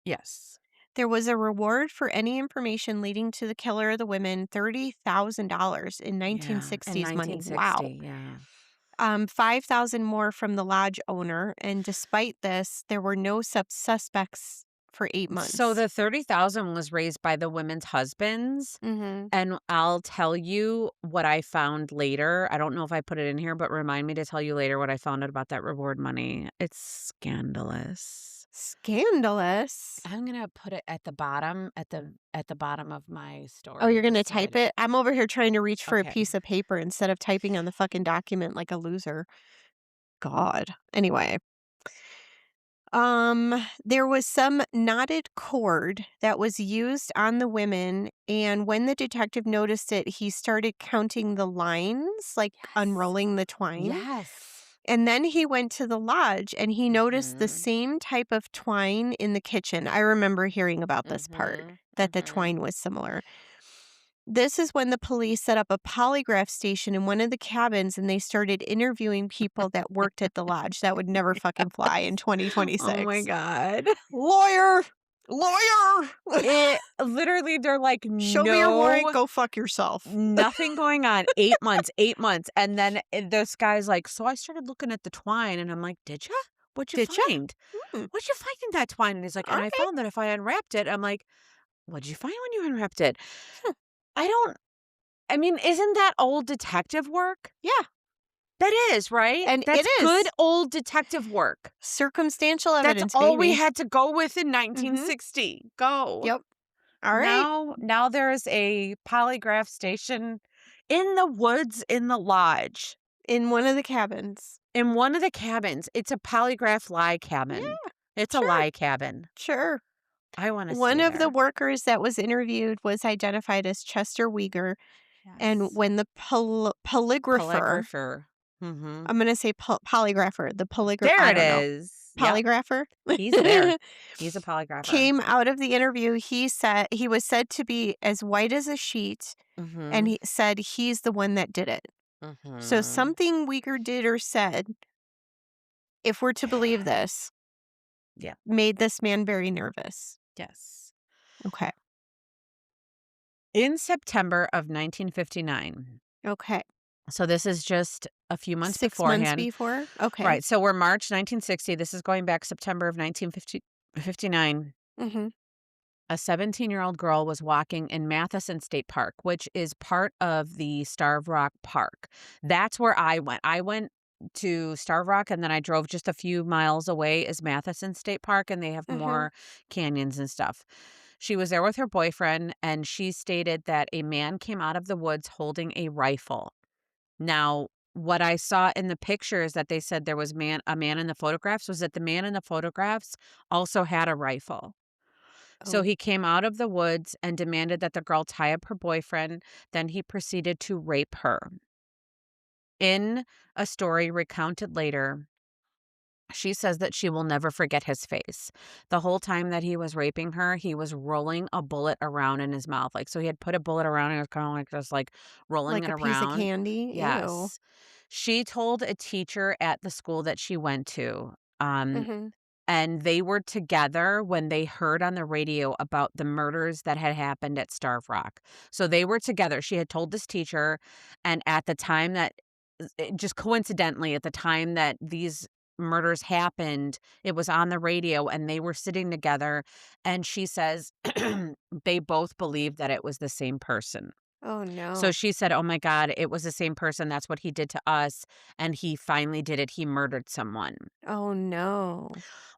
Yes. There was a reward for any information leading to the killer of the women, $30,000 in Yeah. 1960s In money. Wow. 1960, yeah. 5,000 more from the lodge owner, and despite this, there were no suspects for 8 So months. the 30,000 was raised by the women's husbands, Mhm. and I'll tell you what I found later. I don't know if I put it in here, but remind me to tell you later what I found out about that reward money. It's scandalous. Scandalous. I'm gonna put it at the bottom, at the bottom of my Oh, story, you're gonna just so I type it? I'm over here trying to reach for a okay. piece of paper instead of typing on the fucking document like a loser. God. Anyway, there was some knotted cord that was used on the women, and when the detective noticed it, he started counting the lines, like Yes. unrolling the twine. Yes. And then he went to the lodge and he noticed the Mhm. same type of twine in the kitchen. I remember hearing about this part, Mhm. that the Mhm. twine was similar. This is when the police set up a polygraph station in one of the cabins and they started interviewing people that worked at the lodge. That would never fucking fly in Oh my 2026. god. Lawyer! Lawyer! It literally, they're like, Show me your warrant. "No, Go fuck yourself. nothing going on. 8 months, 8 months." And then, this guy's like, "So I started looking at the twine," and I'm like, "Did ya? What'd you Did ya? find? Hmm. What'd you find in that twine?" And he's like, All "And I right. found that if I unwrapped it." I'm like, "What'd you find when you unwrapped it?" Hmm. I don't I mean, isn't that old detective work? Yeah. That is, right? And it That's good is old detective work. circumstantial That's evidence, all we baby. had to go with in Mm-hmm. 1960. Go. Yep. All right. Now there's a polygraph station in the woods in the lodge. In one of the cabins. In one of the cabins. It's a polygraph lie Yeah, cabin. It's a sure. lie cabin. Sure. I wanna One stay of the there. workers that was interviewed was identified as Chester Weger, and Yes. when the polygrapher, Polygrapher. Mhm. I'm gonna say polygrapher, the There I it don't know, is. Yep. polygrapher, He's there. He's a polygrapher. came out of the interview, he was said to be as white as a sheet, and Mhm. he said he's the one that did it. So Mhm. something Weger did or said, if we're to believe this, Yeah. made this man very nervous. Yes. Okay. In September of 1959. Okay. So this is just a few months 6 months beforehand. before? Okay. Right. So we're March 1960. This is going back September of 1959. Mhm. A 17-year-old girl was walking in Matheson State Park, which is part of the Starved Rock Park. That's where I went. I went to Starved Rock and then I drove just a few miles away is Matheson State Park, and they have Mhm. more canyons and stuff. She was there with her boyfriend, and she stated that a man came out of the woods holding a rifle. Now, what I saw in the pictures that they said there was a man in the photographs was that the man in the photographs also had a rifle. So Oh. he came out of the woods and demanded that the girl tie up her boyfriend. Then he proceeded to rape her. In a story recounted later, she says that she will never forget his face. The whole time that he was raping her, he was rolling a bullet around in his mouth. Like, so he had put a bullet around and it was kind of like just like rolling Like it a piece of around. candy? Ew. Yes. She told a teacher at the school that she went to, um, Mhm. and they were together when they heard on the radio about the murders that had happened at Starved Rock. So they were together. She had told this teacher, and at the time that just coincidentally, at the time that these murders happened, it was on the radio and they were sitting together. And she says they both believed that it was the same person. Oh, So no. she said, "Oh my God, it was the same person. That's what he did to us. And he finally did it. He murdered someone." Oh, no.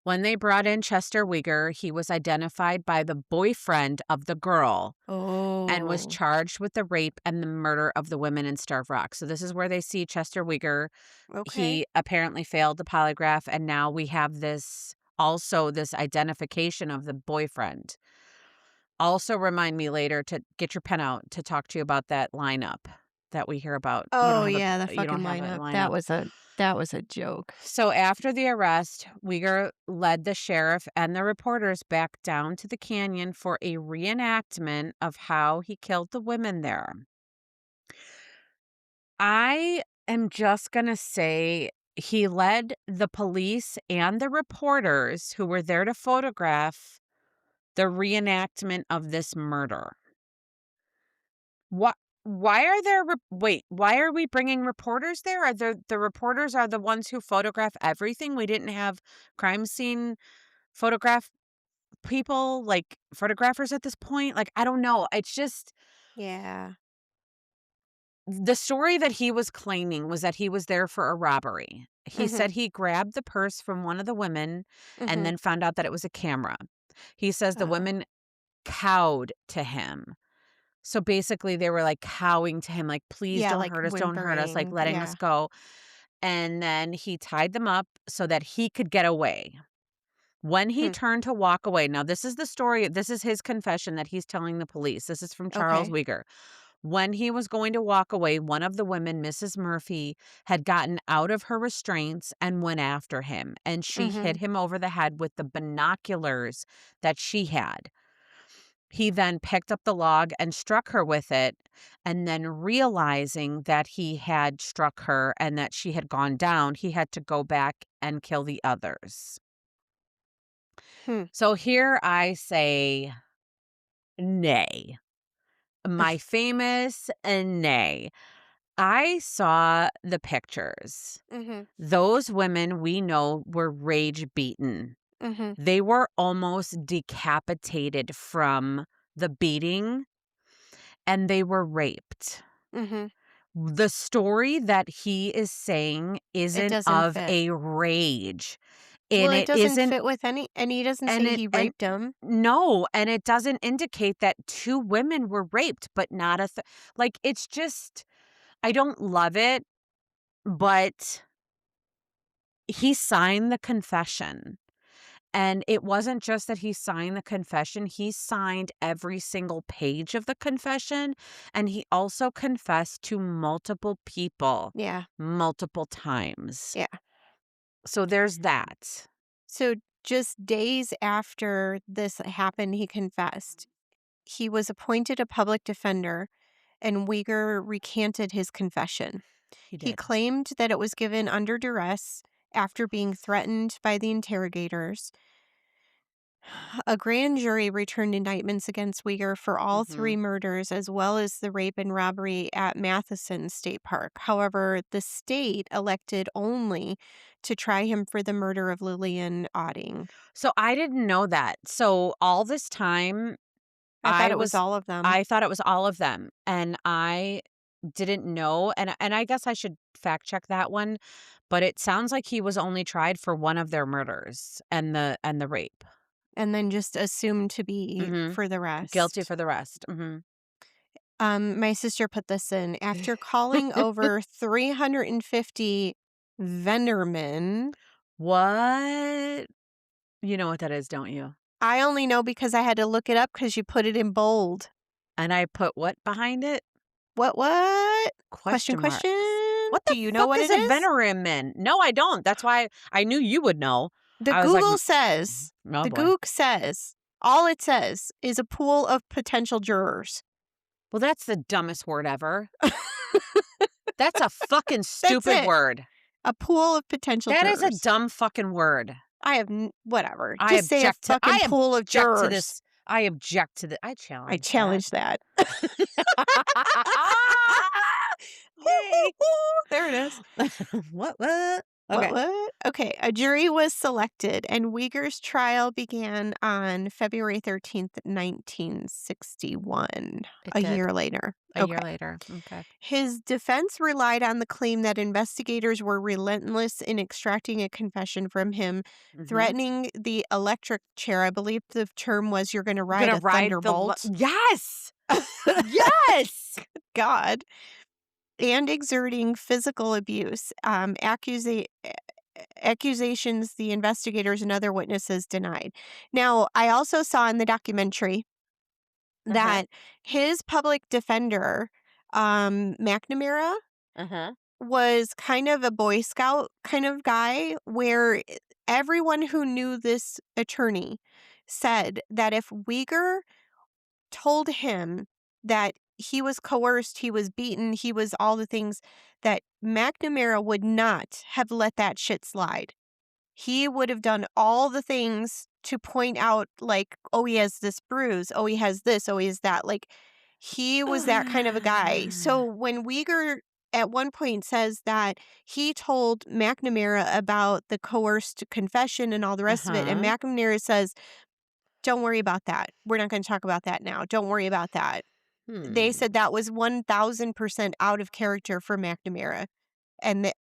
When they brought in Chester Wigger, he was identified by the boyfriend of the girl and was Oh. charged with the rape and the murder of the women in Starved Rock. So this is where they see Chester Wigger. Okay. He apparently failed the polygraph, and now we have this identification of the boyfriend. Also remind me later to get your pen out to talk to you about that lineup that we hear about. Oh, yeah, the You don't fucking have a lineup. lineup. That was a joke. So after the arrest, Uyghur led the sheriff and the reporters back down to the canyon for a reenactment of how he killed the women there. I am just going to say he led the police and the reporters who were there to photograph the reenactment of this murder. What? Why are there? Wait, why are we bringing reporters there? Are the reporters are the ones who photograph everything? We didn't have crime scene photograph people, like, photographers at this point? Like, I don't know. It's just Yeah. the story that he was claiming was that he was there for a robbery. He Mhm. said he grabbed the purse from one of the women and Mhm. then found out that it was a camera. He says the Oh. women cowed to him. So basically, they were, like, cowing to him, like, "Please Yeah, don't like don't hurt us," like, whimpering. letting us Yeah. go, and then he tied them up so that he could get away. When he Hmm. turned to walk away, now this is his confession that he's telling the police. This is from Charles Okay. Uyghur. When he was going to walk away, one of the women, Mrs. Murphy, had gotten out of her restraints and went after him, and she hit Mhm. him over the head with the binoculars that she had. He then picked up the log and struck her with it, and then realizing that he had struck her and that she had gone down, he had to go back and kill the others. Hmm. So here I say nay. My famous nay. I saw the pictures. Mhm. Those women we know were rage beaten. Mhm. They were almost decapitated from the beating, and they were raped. Mhm. The story that he is saying It isn't doesn't of fit. a rage, Well, and it it doesn't isn't fit with any, and he doesn't and say it he and raped him. no, and it doesn't indicate that 2 women were raped, but not a like, it's just I don't love it, but he signed the confession. And it wasn't just that he signed the confession, he signed every single page of the confession, and he also confessed to multiple people Yeah. multiple times. Yeah. So there's that. So just days after this happened, he confessed. He was appointed a public defender, and Uyghur recanted his confession. He He did. claimed that it was given under duress after being threatened by the interrogators. A grand jury returned indictments against Uyghur for all 3 Mhm. murders, as well as the rape and robbery at Matheson State Park. However, the state elected only to try him for the murder of Lillian Otting. So I didn't know that. So all this time I thought I it was was all of them. I thought it was all of them, and I didn't know, and I guess I should fact check that one, but it sounds like he was only tried for one of their murders and the rape. And then just assumed to be Mhm. for the Guilty rest. for the rest. Mhm. My sister put this in. After calling over 350 Venermen, What? You know what that is, don't you? I only know because I had to look it up because you put it in bold. And I put what behind it? What? Question, Question question? marks. What Do the you know fuck what is it a is? Veneremin? No, I don't. That's why I knew you would know. The I was like, Google says, oh the boy. Goog says, all it says is a pool of potential jurors. Well, that's the dumbest word ever. That's a fucking That's stupid it. word. A pool of potential That is a jurors. dumb fucking word. I have whatever. I Just say a object to fucking pool of jurors. this. I object to the I I challenge that. challenge that. Yay. There it is. What? Okay. What? Okay, a jury was selected, and Uyghur's trial began on February 13th, 1961, It a did. year later. A Okay. year later. Okay. His defense relied on the claim that investigators were relentless in extracting a confession from him, Mhm. threatening the electric chair. I believe the term was you're going to ride Gonna a ride the thunderbolt. Yes! Yes! God. And exerting physical abuse. Accusations the investigators and other witnesses denied. Now, I also saw in the documentary Uh-huh. that his public defender, McNamara, Uh-huh. was kind of a Boy Scout kind of guy where everyone who knew this attorney said that if Uyghur told him that he was coerced, he was beaten, he was all the things, that McNamara would not have let that shit slide. He would have done all the things to point out, like, oh, he has this bruise, oh, he has this, oh, he has that. Like, he was that kind of a guy. So when Uyghur at one point says that he told McNamara about the coerced confession and all the rest of it, and Uh-huh. McNamara says, don't worry about that. We're not gonna talk about that now. Don't worry about that. They Hmm. said that was 1000% out of character for McNamara, and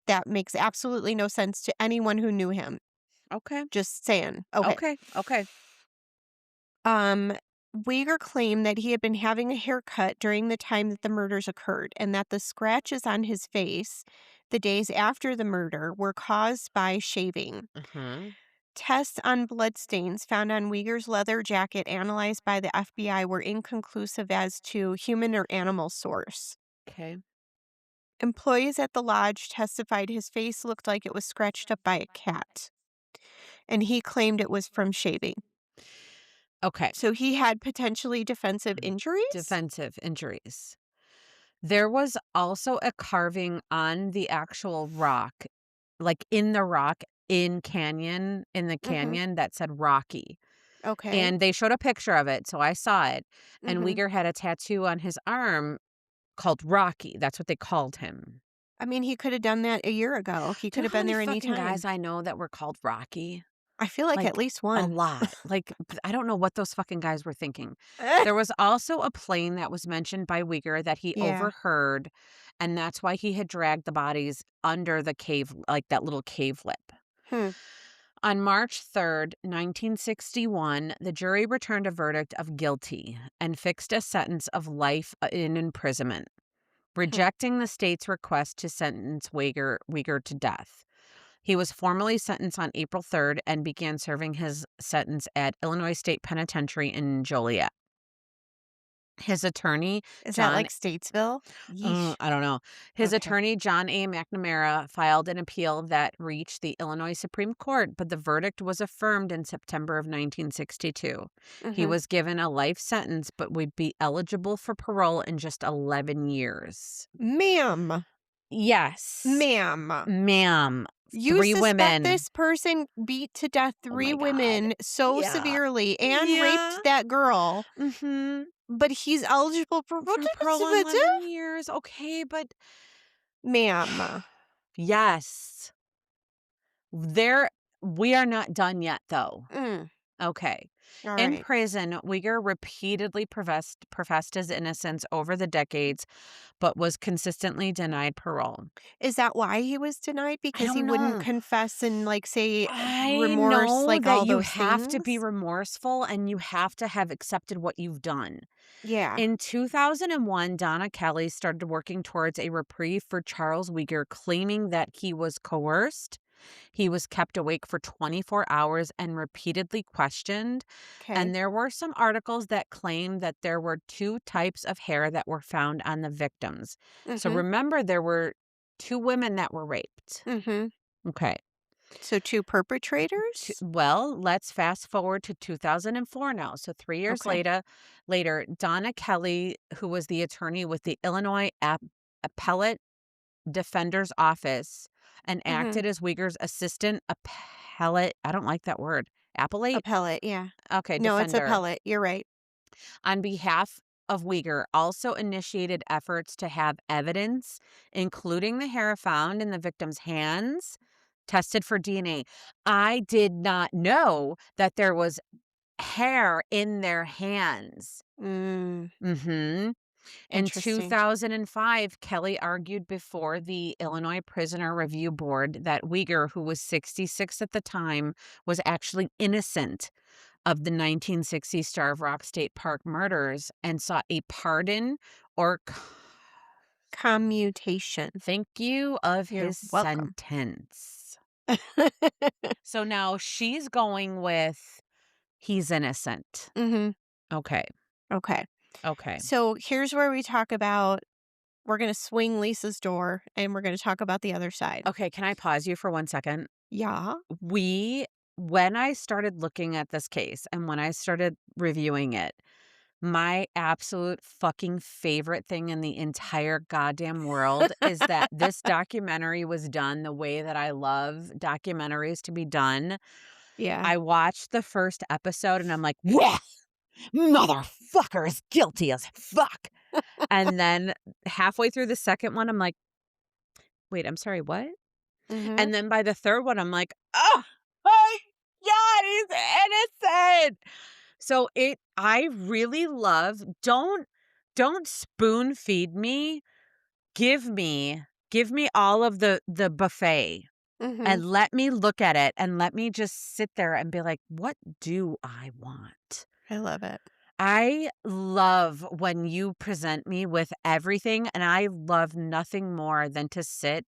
that makes absolutely no sense to anyone who knew him. Okay. Just saying. Okay. Okay. Okay. Um, Uyghur claimed that he had been having a haircut during the time that the murders occurred and that the scratches on his face the days after the murder were caused by shaving. Uh-huh. Tests on bloodstains found on Uyghur's leather jacket analyzed by the FBI were inconclusive as to human or animal source. Okay. Employees at the lodge testified his face looked like it was scratched up by a cat, and he claimed it was from shaving. Okay. So he had potentially defensive injuries? Defensive injuries. There was also a carving on the actual rock, like in the rock in the Mhm. canyon that said Rocky. Okay. And they showed a picture of it, so I saw it. And Mhm. Uyghur had a tattoo on his arm called Rocky. That's what they called him. I mean, he could have done that a year ago. He Do could you know have how been many there fucking guys anytime. I know that were called Rocky? I feel like at Like, least a one. lot. Like, I don't know what those fucking guys were thinking. There was also a plane that was mentioned by Uyghur that he Yeah. overheard, and that's why he had dragged the bodies under the cave, like that little cave lip. Hmm. On March 3rd, 1961, the jury returned a verdict of guilty and fixed a sentence of life in imprisonment, Hmm. rejecting the state's request to sentence Uyghur to death. He was formally sentenced on April 3rd and began serving his sentence at Illinois State Penitentiary in Joliet. His attorney, Is that John like Statesville? Yeesh. I don't know. His Okay. attorney, John A. McNamara, filed an appeal that reached the Illinois Supreme Court, but the verdict was affirmed in September of 1962. He Mhm. was given a life sentence, but would be eligible for parole in just 11 years. Ma'am. Yes, Ma'am. ma'am. You 3 suspect women. this person beat to death Oh 3 my God. women so Yeah. severely and Yeah. raped that girl, Mhm. but he's eligible for For parole in 11 years. Okay, but Ma'am. yes. There we are not done yet, though. Mm. Okay. In Alright. prison, Uyghur repeatedly professed his innocence over the decades, but was consistently denied parole. Is that why he was denied? I Because he don't wouldn't know. confess and, like, say I remorse, know like, that all you those have to be things? remorseful and you have to have accepted what you've done. Yeah. In 2001, Donna Kelly started working towards a reprieve for Charles Uyghur, claiming that he was coerced. He was kept awake for 24 hours and repeatedly questioned. Okay. And there were some articles that claimed that there were 2 types of hair that were found on the victims. So Mhm. remember, there were 2 women that were raped. Mhm. Okay. So 2 perpetrators? Well, let's fast forward to 2004 now. So 3 years Okay. later, Donna Kelly, who was the attorney with the Illinois Appellate Defender's Office and Mhm. acted as Uyghur's assistant appellate, I don't like that word, appellate? Appellate, yeah. Okay, No, it's defender, appellate, you're right. on behalf of Uyghur, also initiated efforts to have evidence, including the hair found in the victim's hands, tested for DNA. I did not know that there was hair in their hands. Mm, Mhm. In interesting. 2005, Kelly argued before the Illinois Prisoner Review Board that Uyghur, who was 66 at the time, was actually innocent of the 1960 Starved Rock State Park murders and sought a pardon or Commutation. thank you of You're his welcome. sentence. So now she's going with he's innocent. Mhm. Okay. Okay. Okay. So here's where we talk about we're gonna swing Lisa's door, and we're gonna talk about the other side. Okay. Can I pause you for 1 second? Yeah. We When I started looking at this case and when I started reviewing it, my absolute fucking favorite thing in the entire goddamn world is that this documentary was done the way that I love documentaries to be done. Yeah. I watched the first episode and I'm like, "Yeah, motherfucker is guilty as fuck." And then halfway through the second one, I'm like, "Wait, I'm sorry, what?" Mhm. And then by the third one, I'm like, "Oh, hi, God, he's innocent. So I really love, don't spoon feed me. Give me, give me all of the buffet Mhm. and let me look at it and let me just sit there and be like, what do I want? I love it. I love when you present me with everything, and I love nothing more than to sit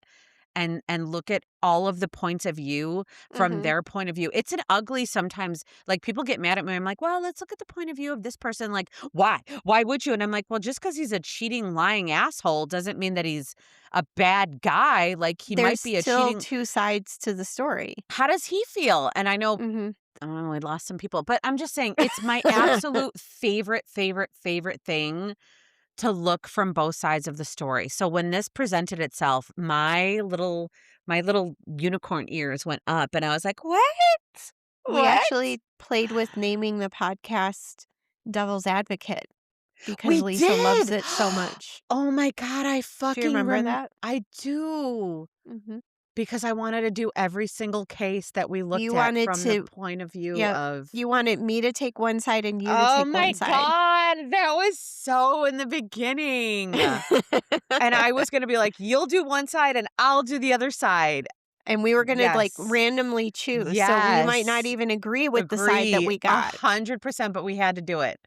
and look at all of the points of view from Mhm. their point of view. It's an ugly sometimes, like, people get mad at me. I'm like, "Well, let's look at the point of view of this person." Like, "Why? Why would you?" And I'm like, "Well, just because he's a cheating, lying asshole doesn't mean that he's a bad guy. Like, he There's might be a still cheating." 2 sides to the story. How does he feel? And I know, Mhm. oh, we lost some people, but I'm just saying it's my absolute favorite, favorite, favorite thing to look from both sides of the story. So when this presented itself, my little unicorn ears went up and I was like, "What? We What?" actually played with naming the podcast Devil's Advocate because We Lisa loves did. it so much. Oh my God, Do you remember that? I do. Mhm. Because I wanted to do every single case that we looked You at wanted from the to point of view Yep. of. You wanted me to take one side and you to Oh take my one side. God, that was so in the beginning. And I was gonna be like, "You'll do one side and I'll do the other side." And we were gonna, like, Yes. randomly choose, so we might not Yes. even agree with the side that Agree we got. 100%, but we had to do it.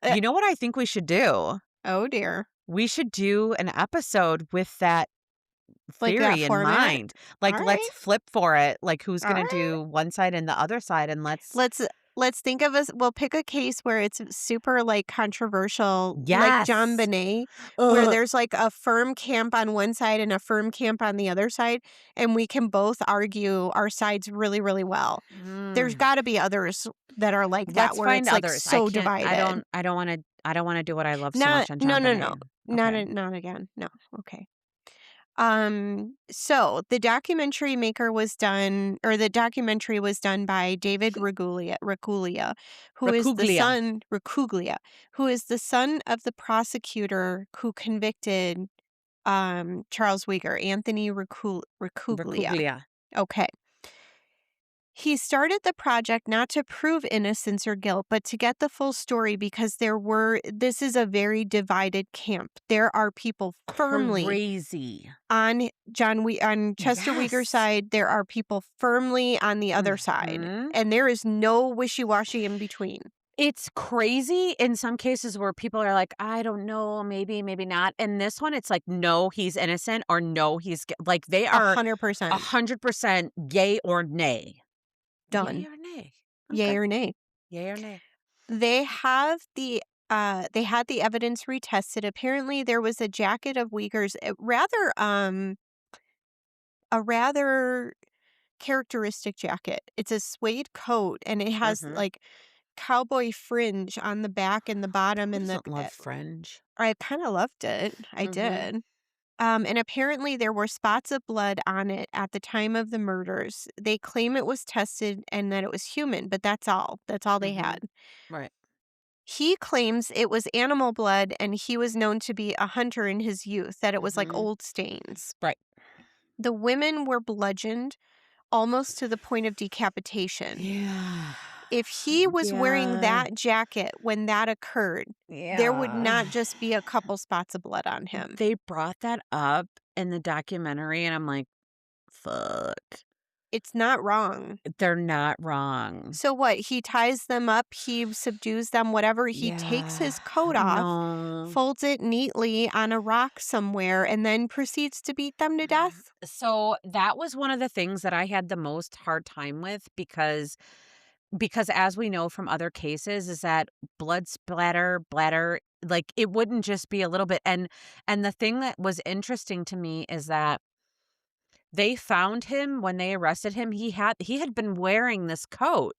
Uh, You know what I think we should do? oh, dear. We should do an episode with that Like that theory in format? mind. Like, let's Alright, flip for it, like, who's gonna alright. do one side and the other side, and let's. Let's think of us we'll pick a case where it's super, like, controversial, like John Yes. Bonet, where Ugh. there's, like, a firm camp on one side and a firm camp on the other side, and we can both argue our sides really, really well. There's Mm. gotta be others that are like that, Let's where find it's, like, others. I so can't divided. I don't wanna do what I love so Not much on no, John no, no. Bonet. Okay. Not again. No. Okay. So the documentary maker was done, or the documentary was done by David Racuglia, Racuglia. who is the son of the prosecutor who convicted Charles Uyghur, Anthony Racuglia. Racuglia. Okay. He started the project not to prove innocence or guilt, but to get the full story because this is a very divided camp. There are people firmly Crazy. on on Chester Uyghur's Yes. side. There are people firmly on the other side, Mhm. and there is no wishy-washy in between. It's crazy in some cases where people are like, "I don't know, maybe, maybe not." And this one, it's like, "No, he's innocent," or "No, like, they are 100% 100% yay or nay. Yay done. or nay. Yay Okay. or nay. Yay or nay. They have they had the evidence retested. Apparently, there was a jacket of Uyghurs, a rather characteristic jacket. It's a suede coat, and it has, Mhm. like, cowboy fringe on the back and the bottom, Who and doesn't love fringe? I kinda loved it. I Mhm. did. And apparently there were spots of blood on it at the time of the murders. They claim it was tested and that it was human, but that's all. That's all they Mhm. had. Right. He claims it was animal blood, and he was known to be a hunter in his youth, that it was like Mhm. old stains. Right. The women were bludgeoned almost to the point of decapitation. Yeah. If he was wearing Yeah. that jacket when that occurred, there would Yeah. not just be a couple spots of blood on him. They brought that up in the documentary, and I'm like, "Fuck." It's not wrong. They're not wrong. So what? He ties them up, he subdues them, whatever. He takes Yeah. his coat off, No. folds it neatly on a rock somewhere, and then proceeds to beat them to death. So, that was one of the things that I had the most hard time with because as we know from other cases is that blood bladder, like, it wouldn't just be a little bit, and the thing that was interesting to me is that they found him when they arrested him, he had been wearing this coat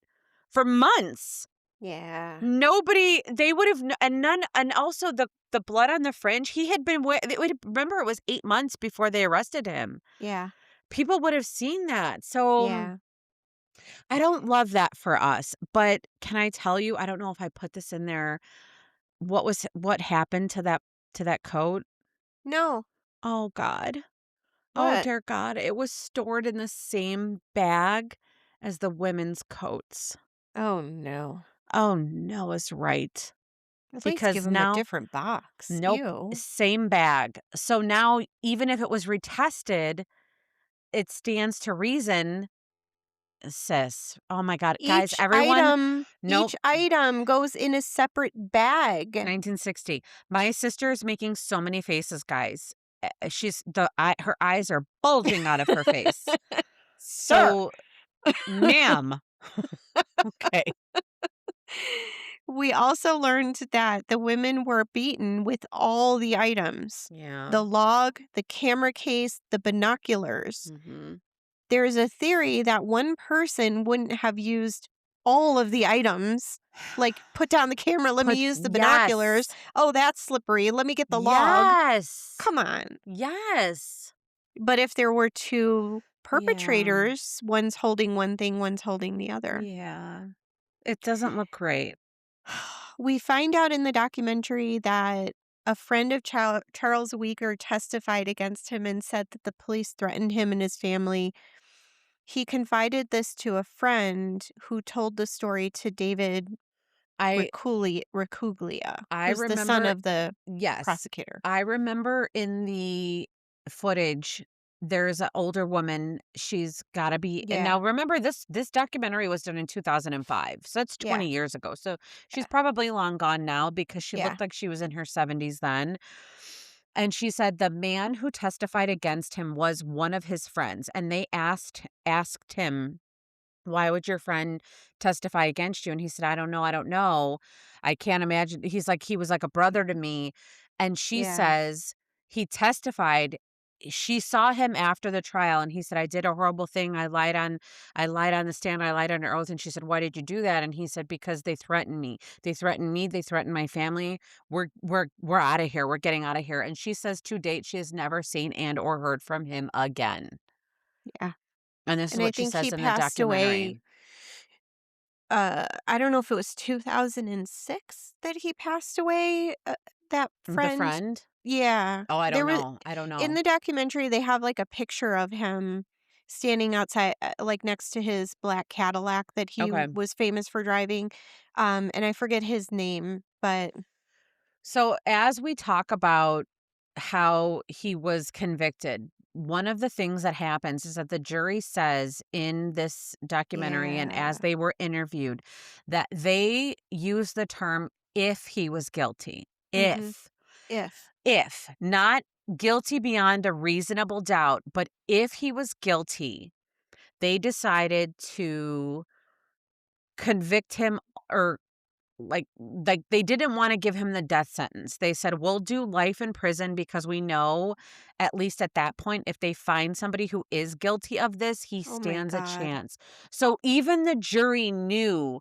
for months. Yeah. Nobody they would have and none and also the blood on the fringe, he had been remember it was 8 months before they arrested him. Yeah. People would have seen that. So, Yeah. I don't love that for us, but can I tell you, I don't know if I put this in there, what happened to that coat? No. Oh god. Oh What? dear god, it was stored in the same bag as the women's coats. Oh, no. Oh, Noah's right. At least give Because him a now different box. nope, Ew. same bag. So now even if it was retested, it stands to reason, sis. Oh my god, guys, Each everyone item nope, each item goes in a separate bag. 1960. My sister is making so many faces, guys. She's her eyes are bulging out of her face. Sir. So, ma'am. Okay. We also learned that the women were beaten with all the items. Yeah. The log, the camera case, the binoculars. Mhm. There's a theory that one person wouldn't have used all of the items. Like, put down the camera, let me Put use the binoculars. yes. Oh, that's slippery. Let me get the log. Yes. Come on. Yes. But if there were two Yeah. perpetrators, one's holding one thing, one's holding the other. Yeah. It doesn't look great. We find out in the documentary that a friend of Charles Uyghur testified against him and said that the police threatened him and his family. He confided this to a friend who told the story to David I Ricuglia, I who's the son remember of the yes. prosecutor. I remember in the footage, there's an older woman, she's gotta be and Yeah, now remember this documentary was done in 2005, so that's yeah, 20 years ago, so she's yeah, probably long gone now because she yeah, looked like she was in her 70s then, and she said the man who testified against him was one of his friends, and they asked him, "Why would your friend testify against you?" And he said, "I don't know, I don't know. I can't imagine." He's like, "He was like a brother to me." And she yeah. says, "He testified." She saw him after the trial and he said, "I did a horrible thing. I lied on the stand. I lied under oath." And she said, "Why did you do that?" And he said, "Because they threatened me. They threatened me. They threatened my family. We're out of here. We're getting out of here." And she says to date, she has never seen and or heard from him again. Yeah. And this is And I what she think he says in the passed away. documentary. I don't know if it was 2006 that he passed away. That The friend. friend? Yeah. Oh, I There don't was know. I don't in know. the documentary they have like a picture of him standing outside like next to his black Cadillac that he Okay. was famous for driving. And I forget his name, but So as we talk about how he was convicted, one of the things that happens is that the jury says in this documentary and as yeah. they were interviewed that they use the term if he was guilty. Mhm. If. If. If. Not guilty beyond a reasonable doubt, but if he was guilty, they decided to convict him or like they didn't wanna give him the death sentence. They said, "We'll do life in prison because we know, at least at that point, if they find somebody who is guilty of this, he Oh my stands a god. chance." So even the jury knew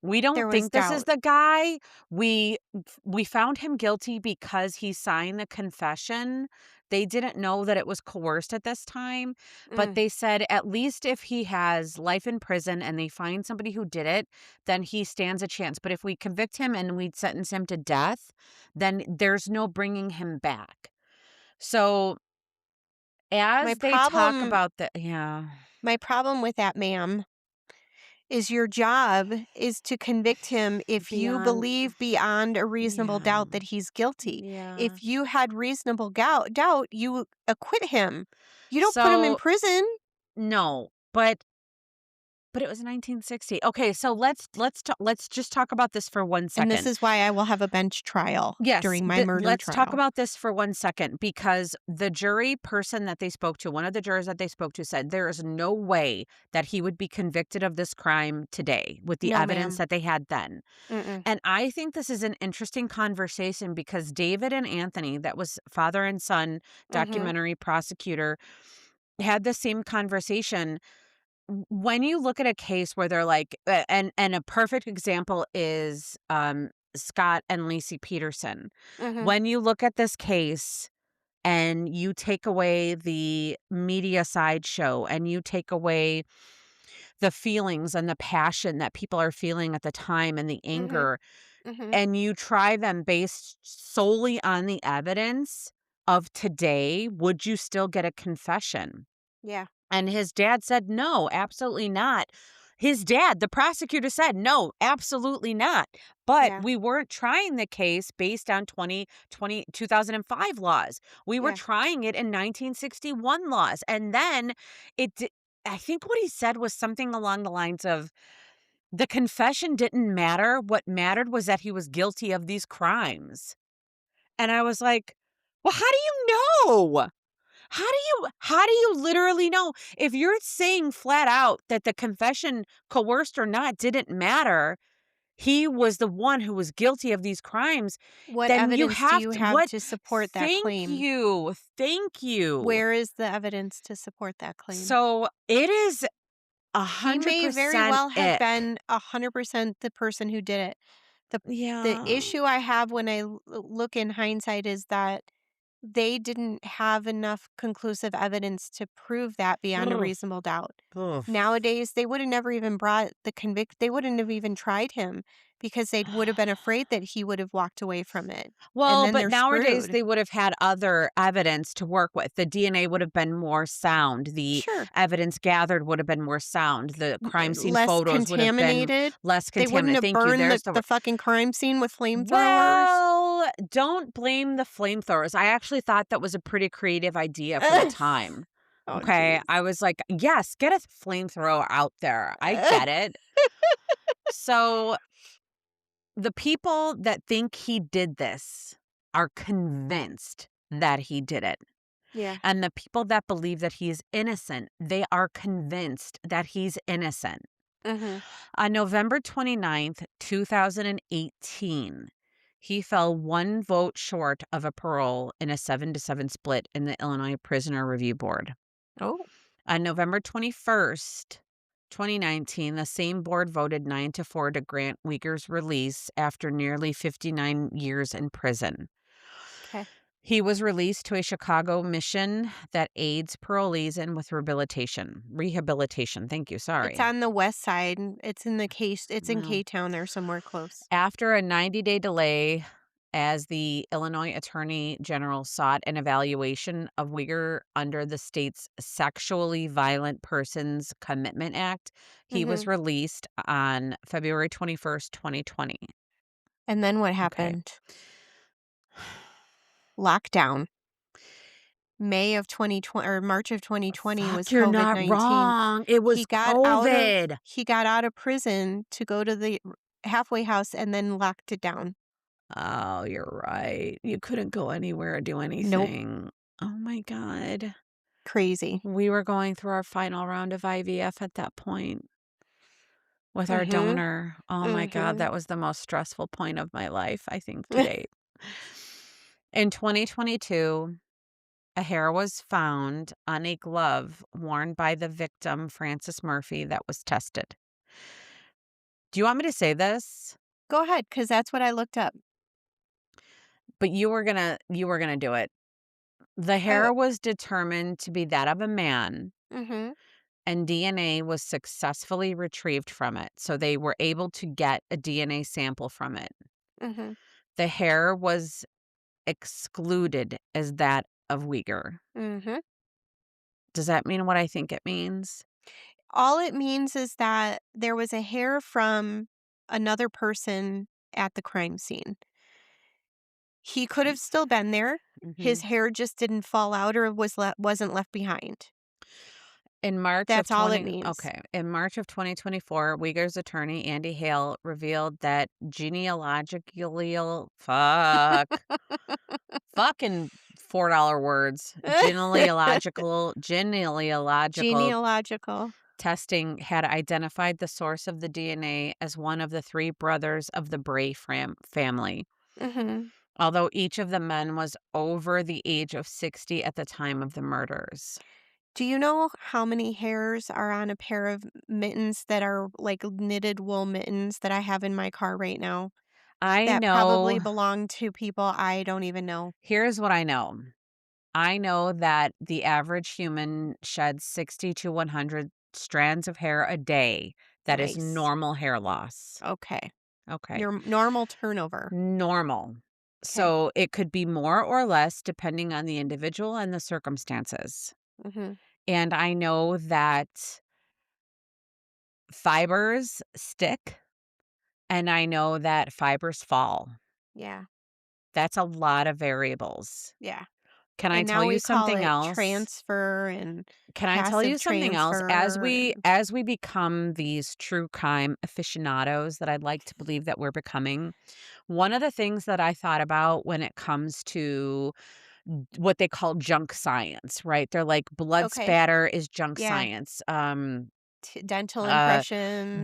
we There don't was think this is doubt. the guy. We found him guilty because he signed the confession. They didn't know that it was coerced at this time, but Mm, they said at least if he has life in prison and they find somebody who did it, then he stands a chance. But if we convict him and we sentence him to death, then there's no bringing him back. So my as they talk problem about the yeah, my problem with that, ma'am, is your job is to convict him if you beyond believe beyond a reasonable yeah, doubt that he's guilty. yeah. If you had reasonable doubt, you acquit him. You don't put him in So prison. no, but it was 1960. Okay, so let's just talk about this for one And this second. is why I will have a bench trial Yes, during my murder let's talk trial. about this for one second because the jury person that they spoke to, one of the jurors that they spoke to said there is no way that he would be convicted of this crime today with the No, evidence ma'am. that they had then. Mm-mm. And I think this is an interesting conversation because David and Anthony, that was father and son Mm-hmm. documentary prosecutor, had the same conversation when you look at a case where they're like and a perfect example is Scott and Lacey Peterson. Mm-hmm. When you look at this case and you take away the media sideshow and you take away the feelings and the passion that people are feeling at the time and the Mm-hmm. anger Mm-hmm. and you try them based solely on the evidence of today, would you still get a confession? Yeah. And his dad said, "No, absolutely not." His dad, the prosecutor said, "No, absolutely not." But Yeah. we weren't trying the case based on 2005 laws. We were Yeah. trying it in 1961 laws. And then it di I think what he said was something along the lines of, "The confession didn't matter. What mattered was that he was guilty of these crimes." And I was like, "Well, how do you know? How do you literally know? If you're saying flat out that the confession, coerced or not, didn't matter, he was the one who was guilty of these crimes, What then you evidence do have you to have what to support that Thank claim? you, thank you. Where is the evidence to support that claim? So, it is He may very 100% well have ick. been 100% the person who did it. The Yeah. issue I have when I look in hindsight is that they didn't have enough conclusive evidence to prove that beyond a Ugh, reasonable doubt. ugh. Nowadays, they would have never even brought the convict they wouldn't have even tried him because they would have been afraid that he would have walked away from it, and Well, then but they're nowadays screwed. they would have had other evidence to work with. The DNA would have been more sound. The Sure. evidence gathered would have been more sound. The crime scene Less photos would have been contaminated. less They wouldn't contaminated. have Thank you. burned There's the the word. fucking crime scene with flamethrowers. Well, don't blame the flamethrowers. I actually thought that was a pretty creative idea for the time. Oh, Okay. jeez. I was like, yes, get a flamethrower out there. I get it. So the people that think he did this are convinced that he did it. Yeah. And the people that believe that he is innocent, they are convinced that he's innocent. Mhm. On November 29th, 2018, he fell one vote short of a parole in a 7-7 split in the Illinois Prisoner Review Board. Oh, On November 21st, 2019, the same board voted 9-4 to grant Uyghur's release after nearly 59 years in prison. okay. He was released to a Chicago mission that aids parolees in with rehabilitation. Rehabilitation, thank you, It's sorry. on the west side, it's in Well, K-Town or somewhere close. after a 90-day delay, as the Illinois Attorney General sought an evaluation of Uyghur under the state's Sexually Violent Persons Commitment Act, he was Mhm. released on February 21st, 2020. And then what Okay. happened? Lockdown. May of 2020 or March of 2020 was Fuck, you're not COVID-19. wrong. It was COVID. He got out of prison to go to the halfway house and then locked it down. Oh, you're right. You couldn't go anywhere or do Nope. anything. Oh my God. Crazy. We were going through our final round of IVF at that point with our Mhm. donor. Oh my God, Mhm. that was the most stressful point of my life, I think, to date. In 2022, a hair was found on a glove worn by the victim, Francis Murphy, that was tested. Do you want me to say this? Go ahead, 'cause that's what I looked up. But you were gonna do it. The Oh, hair was determined to be that of a man, mhm. and DNA was successfully retrieved from it. So they were able to get a DNA sample from it. Mhm. The hair was excluded as that of Uyghur. Mhm. Does that mean what I think it means? All it means is that there was a hair from another person at the crime scene. He could have still been there. His Mhm. hair just didn't fall out or wasn't left behind. In March of That's all it 20 means. okay, in March of 2024, Uyghur's attorney, Andy Hale, revealed that genealogical fucking $4 words, genealogical Genealogical. testing had identified the source of the DNA as one of the 3 brothers of the Bray family, Mhm. although each of the men was over the age of 60 at the time of the murders. Do you know how many hairs are on a pair of mittens that are like knitted wool mittens that I have in my car right now? I That probably know belong to people I don't even know. Here's what I know. I know that the average human sheds 60 to 100 strands of hair a day. That is Nice. normal hair loss. Okay. Okay. Your normal turnover. Normal. Okay. So it could be more or less depending on the individual and the circumstances. Mhm. and I know that fibers stick, and I know that fibers fall. Yeah. That's a lot of variables. Yeah. Can I And tell now you we call something it else? transfer and Can I tell you passive something else? As transfer we and as we become these true crime aficionados that I'd like to believe that we're becoming, one of the things that I thought about when it comes to what they call junk science, right? They're like blood okay. spatter is junk Yeah. science. Dental Uh Junk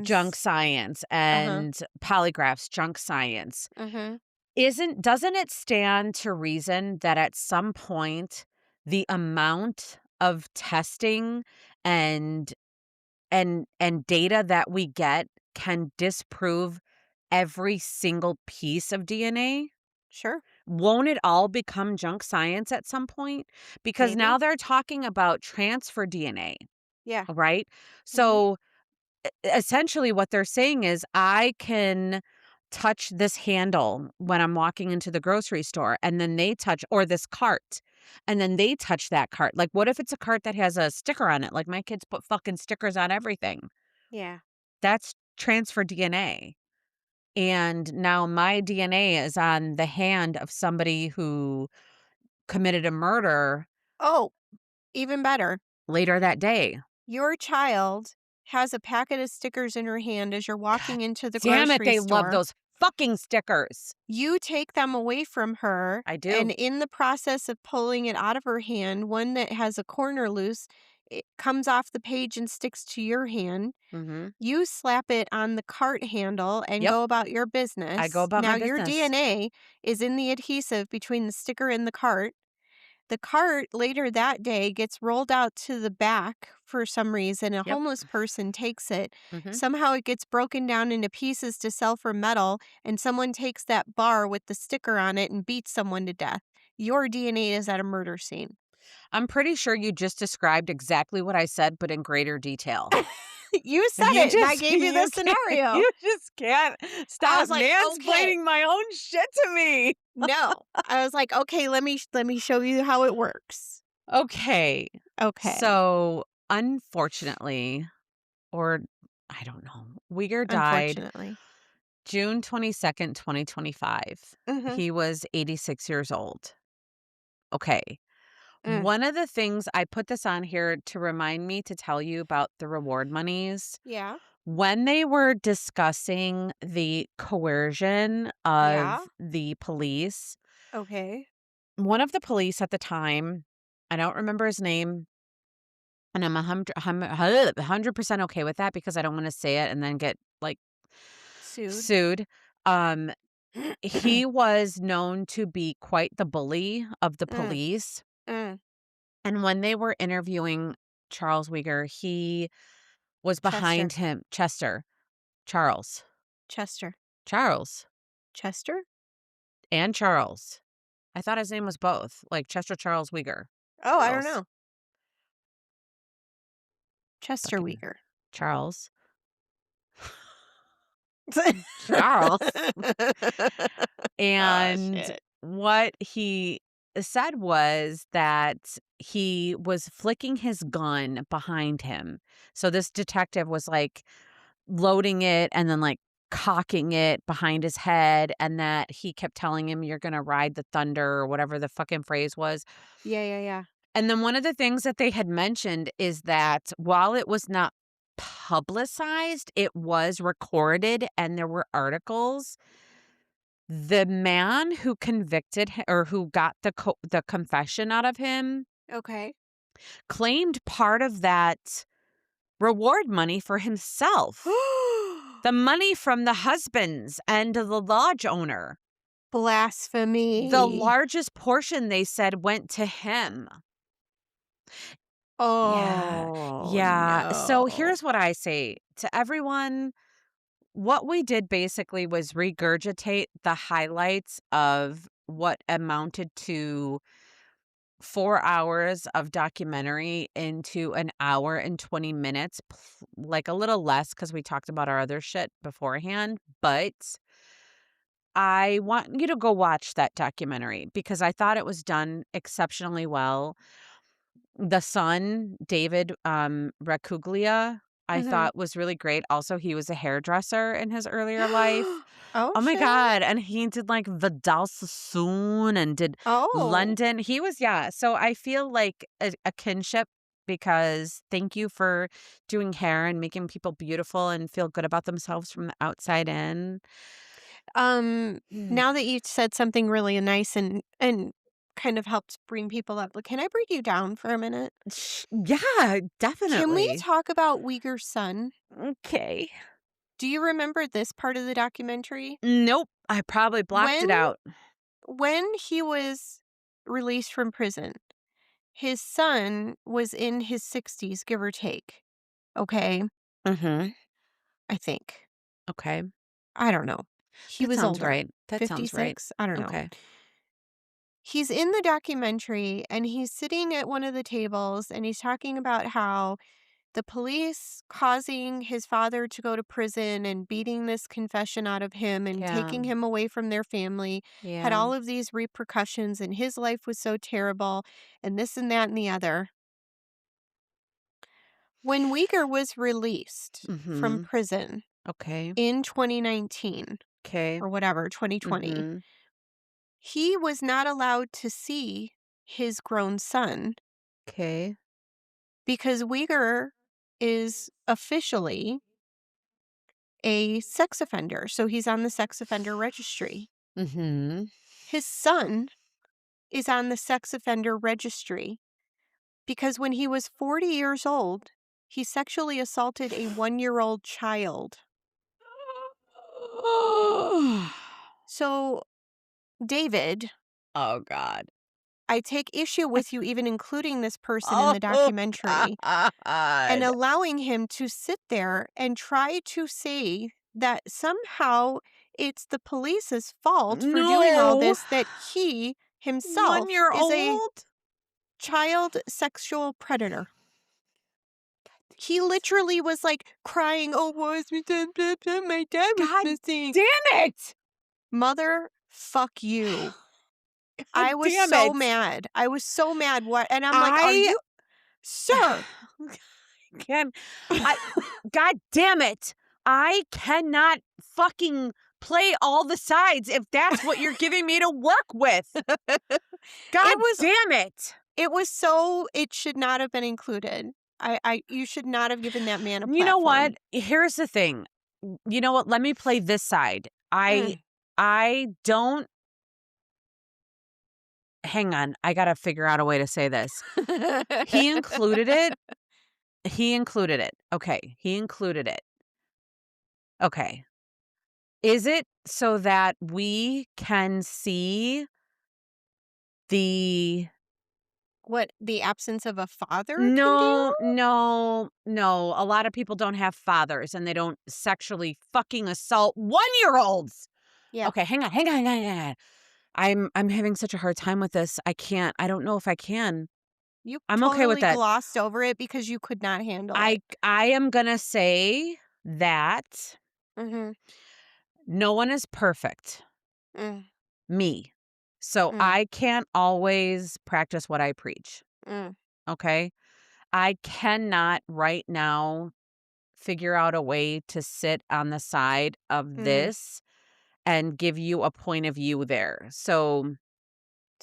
impressions. science Uh-huh. and polygraphs, junk science. Mhm. Doesn't it stand to reason that at some point the amount of testing and and data that we get can disprove every single piece of DNA? Sure. Won't it all become junk science at some point? Because now Maybe. they're talking about transfer DNA, Yeah. right? Mhm. So essentially what they're saying is I can touch this handle when I'm walking into the grocery store and then they touch or this cart and then they touch that cart. Like what if it's a cart that has a sticker on it? Like my kids put fucking stickers on everything. Yeah. That's transfer DNA. And now my DNA is on the hand of somebody who committed a murder Oh, even better. later that day. Your child has a packet of stickers in her hand as you're God walking into the damn it, grocery they love store. those fucking stickers. You take them away from her, I and do. in the process of pulling it out of her hand, one that has a corner loose, it comes off the page and sticks to your hand. Mhm. You slap it on the cart handle and Yep. go about your I go business. about Now, my your business. DNA is in the adhesive between the sticker and the cart. The cart later that day gets rolled out to the back for some reason. A Yep. homeless person takes it. Mhm. Somehow it gets broken down into pieces to sell for metal, and someone takes that bar with the sticker on it and beats someone to death. Your DNA is at a murder scene. I'm pretty sure you just described exactly what I said, but in greater detail. You said You it, and I just gave you the you can't scenario. you just can't I stop was like, okay. mansplaining my own shit to me. No. I was like, okay, let me show you how it works. Okay. Okay. So, unfortunately, or I don't know, Uyghur died Unfortunately. June 22nd, 2025. Mm-hmm. He was 86 years old. Okay. Mm. One of the things I put this on here to remind me to tell you about the reward monies. Yeah. When they were discussing the coercion Yeah. of the police, Okay. one of the police at the time, I don't remember his name, and I'm 100% okay with that because I don't want to say it and then get like Sued. sued. Um, he was known to be quite the bully of the Mm, police. mm. And when they were interviewing Charles Uyghur, he was behind Chester. him. Charles. Chester. Charles. Chester? And Charles. I thought his name was both, like Chester Charles Uyghur. Oh, I don't Charles. know. Chester Fucking Weaver. Charles. Charles. Oh, And shit. what he said was that he was flicking his gun behind him. So this detective was like loading it and then like cocking it behind his head, and that he kept telling him, "You're gonna ride the thunder," or whatever the fucking phrase was. Yeah, yeah, yeah. And then one of the things that they had mentioned is that while it was not publicized, it was recorded and there were articles. The man who convicted hi or who got the confession out of him Okay. claimed part of that reward money for himself. The money from the husbands and the lodge owner. The Blasphemy. largest portion, they said, went to him. Yeah. Oh, Yeah. So no. here's what I say to everyone. What we did basically was regurgitate the highlights of what amounted to 4 hours of documentary into an hour and 20 minutes, like a little less because we talked about our other shit beforehand. But I want you to go watch that documentary because I thought it was done exceptionally well. The son, David, Racuglia, I Mhm. thought was really great. Also, he was a hairdresser in his earlier life. Oh, Oh my shit. god, and he did, like, Vidal Sassoon and did Oh. London. He was yeah, so I feel like a kinship because thank you for doing hair and making people beautiful and feel good about themselves from the outside in. Mm. Now that you said something really nice and kind of helps bring people up, like, can I bring you down for a minute? Yeah, Can we definitely. talk about Uyghur's son? Okay. Do you remember this part of the documentary? Nope, I probably blocked When it out. when he was released from prison, his son was in his 60s, give or take. Okay? Mhm. I think. Okay. I don't know. He That was sounds older. right. That sounds right. 56? I don't know. Okay. He's in the documentary and he's sitting at one of the tables and he's talking about how the police causing his father to go to prison and beating this confession out of him and Yeah. taking him away from their family had Yeah. all of these repercussions and his life was so terrible and this and that and the other. When Uyghur was released from Mhm. prison Okay. in 2019 Okay. or whatever, 2020, Mhm. he was not allowed to see his grown son Okay. because Uyghur is officially a sex offender. So he's on the sex offender registry. Mhm. His son is on the sex offender registry because when he was 40 years old, he sexually assaulted a 1-year-old child. So, David, Oh god. I take issue with you even including this person in Oh the documentary and god. allowing him to sit there and try to say that somehow it's the police's fault for doing all No. this, that he 1 himself year is a old? child sexual predator. He literally was like crying, "Oh, was my dad was God missing." damn it. Mother, fuck you. God I was damn so it. mad. I was so mad. What? And I'm like, "Are I you, sir?" can I god damn it. I cannot fucking play all the sides if that's what you're giving me to work with. God It was damn it. It was so it should not have been included. I you should not have given that man a You know what? platform. Here's the thing. You know what? Let me play this side. I Mm. I don't hang on. I got to figure out a way to say this. He included it. He included it. Okay. He included it. Okay. Is it so that we can see the What the absence of a father can do? no, no, no. A lot of people don't have fathers and they don't sexually fucking assault 1-year olds. Yeah. Okay, hang on. I'm having such a hard time with this. I can't. I don't know if I can. You I'm okay with totally that. glossed over it because you could not handle it. I am gonna say that Mhm. no one is perfect. Mm, Me. So mm, I can't always practice what I preach. mm, Okay. I cannot right now figure out a way to sit on the side of mhm. this and give you a point of view there. So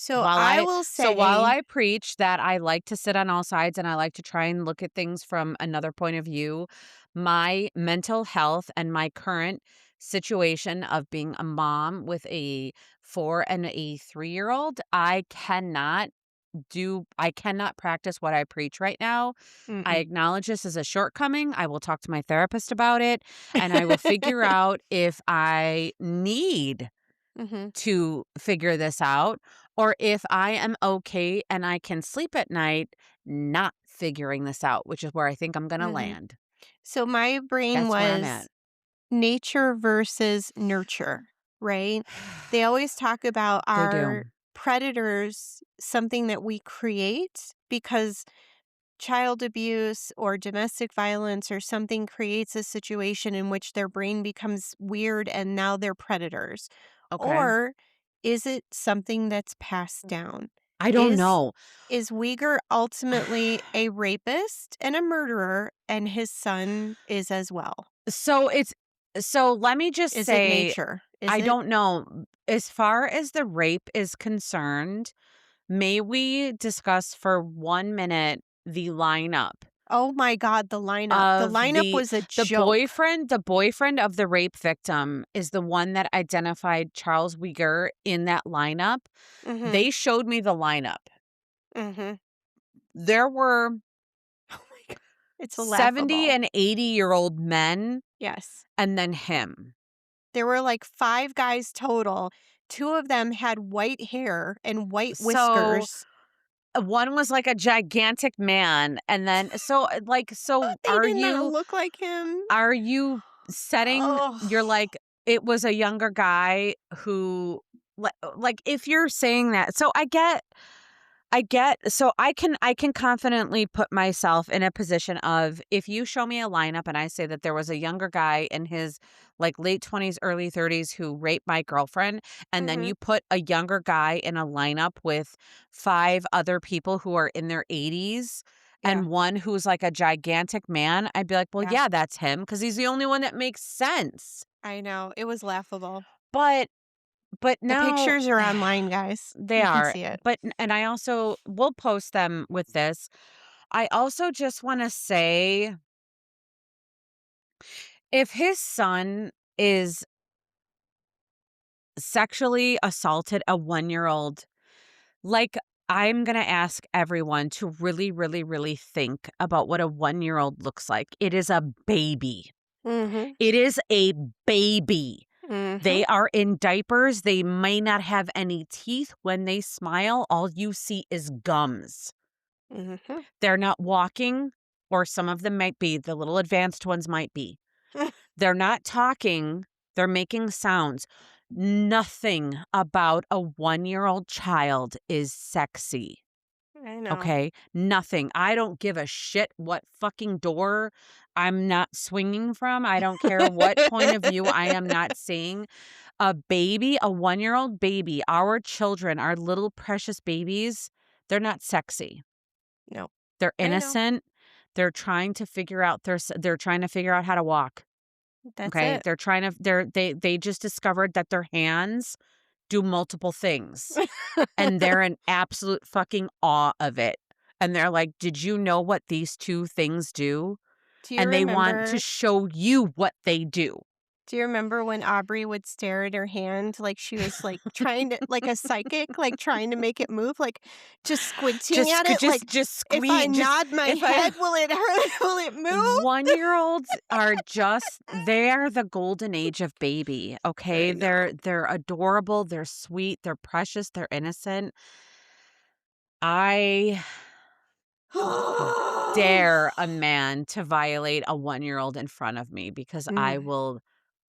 while I I will so while say I preach that I like to sit on all sides and I like to try and look at things from another point of view, my mental health and my current situation of being a mom with a 4 and a 3-year-old, I cannot practice what I preach right now. I mm-mm. acknowledge this as a shortcoming. I will talk to my therapist about it and I will figure out if I need Mhm, to figure this out or if I am okay and I can sleep at night not figuring this out, which is where I think I'm going to mhm. land. So my brain That's where I'm at. was nature versus nurture, right? They always talk about They our do. predators, something that we create because child abuse or domestic violence or something creates a situation in which their brain becomes weird and now they're predators. Okay. Or is it something that's passed down? I don't know. Is Uyghur ultimately a rapist and a murderer, and his son is as well? So let me just Is it say, nature? Is I it? don't know. As far as the rape is concerned, may we discuss for 1 minute the lineup Oh my God, the lineup. The of lineup was a joke. the boyfriend of the rape victim is the one that identified Charles Uyghur in that lineup. Mhm. They showed me the lineup. Mhm. There were Oh my God. It's 70 laughable. and 80-year-old men Yes. and then him. There were like 5 guys total. 2 of them had white hair and white So whiskers. one was like a gigantic man, and then so They did not look like him. are you setting you're Oh. like it was a younger guy who like if you're saying that, so I get so I can confidently put myself in a position of, if you show me a lineup and I say that there was a younger guy in his like late 20s, early 30s who raped my girlfriend, and then Mhm. you put a younger guy in a lineup with 5 other people who are in their 80s Yeah. and one who's like a gigantic man, I'd be like, "Well, Yeah. yeah, that's him because he's the only one that makes sense." I know. It was laughable. But The now pictures are online, guys. they You can are. see it. And I also will post them with this. I also just want to say, if his son is sexually assaulted a 1-year-old, like, I'm going to ask everyone to really, really, really think about what a 1-year-old looks like. It is a baby. Mhm. It is a baby. Mhm. They are in diapers. They may not have any teeth. When they smile, all you see is gums. Mhm. They're not walking, or some of them might be. The little advanced ones might be. They're not talking. They're making sounds. Nothing about a 1-year-old child is sexy. I know. Okay? Nothing. I don't give a shit what fucking door I'm not swinging from. I don't care what point of view I am not seeing. A baby, a 1-year-old baby, our children, our little precious babies, they're not sexy. No. They're I know. innocent. They're trying to figure out they're trying to figure out how to walk. That's Okay? it. They're trying to they just discovered that their hands do multiple things, and they're in absolute fucking awe of it. And they're like, "Did you know what these 2 things do?" Do you And they want to remember show you what they do. do you remember when Aubrey would stare at her hand like she was, like, trying to like a psychic, like, trying to make it move, like, just squinting at it, like, Just "If I squeeze, just nod my if I head, will it hurt? Will it move?" 1-year-olds are just they are the golden age of baby, okay? I know. They're adorable, they're sweet, they're precious, they're innocent. I dare a man to violate a 1-year-old in front of me, because I Mm, will,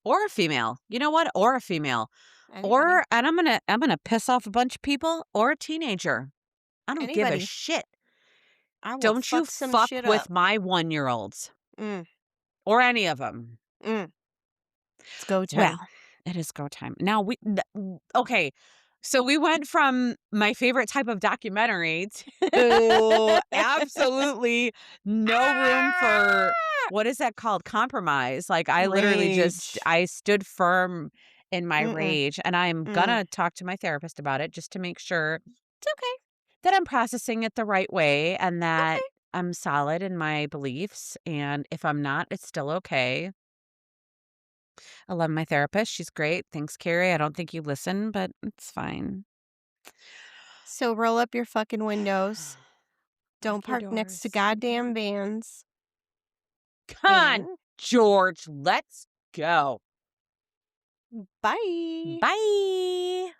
or a female. You know what? Or a female. anybody. Or and I'm gonna piss off a bunch of people, or a teenager. I don't give a Anybody. shit. I will Don't you fuck some fuck shit with up. my 1-year-olds Mm, or any of them. mm. It's go Well, time. it is go time. Now okay. So we went from my favorite type of documentary to absolutely no room for, what is that called? Compromise. Like, I literally just Rage. I stood firm in my Mm-mm. rage, and I'm Mm. gonna talk to my therapist about it just to make sure It's okay. that I'm processing it the right way, and that Okay. I'm solid in my beliefs. And if I'm not, it's still okay. I love my therapist. She's great. Thanks, Carrie. I don't think you listen, but it's fine. So roll up your fucking windows. Don't Lock your park next to doors. goddamn vans. Come on, And George. Let's go. bye. Bye.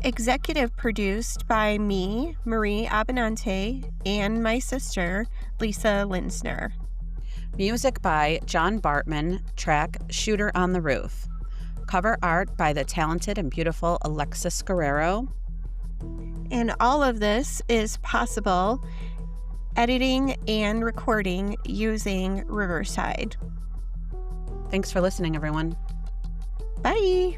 Executive produced by me, Marie Abenante, and my sister, Lisa Linsner. Music by John Bartman, track Shooter on the Roof. Cover art by the talented and beautiful Alexis Guerrero. And all of this is possible editing and recording using Riverside. Thanks for listening, everyone. Bye.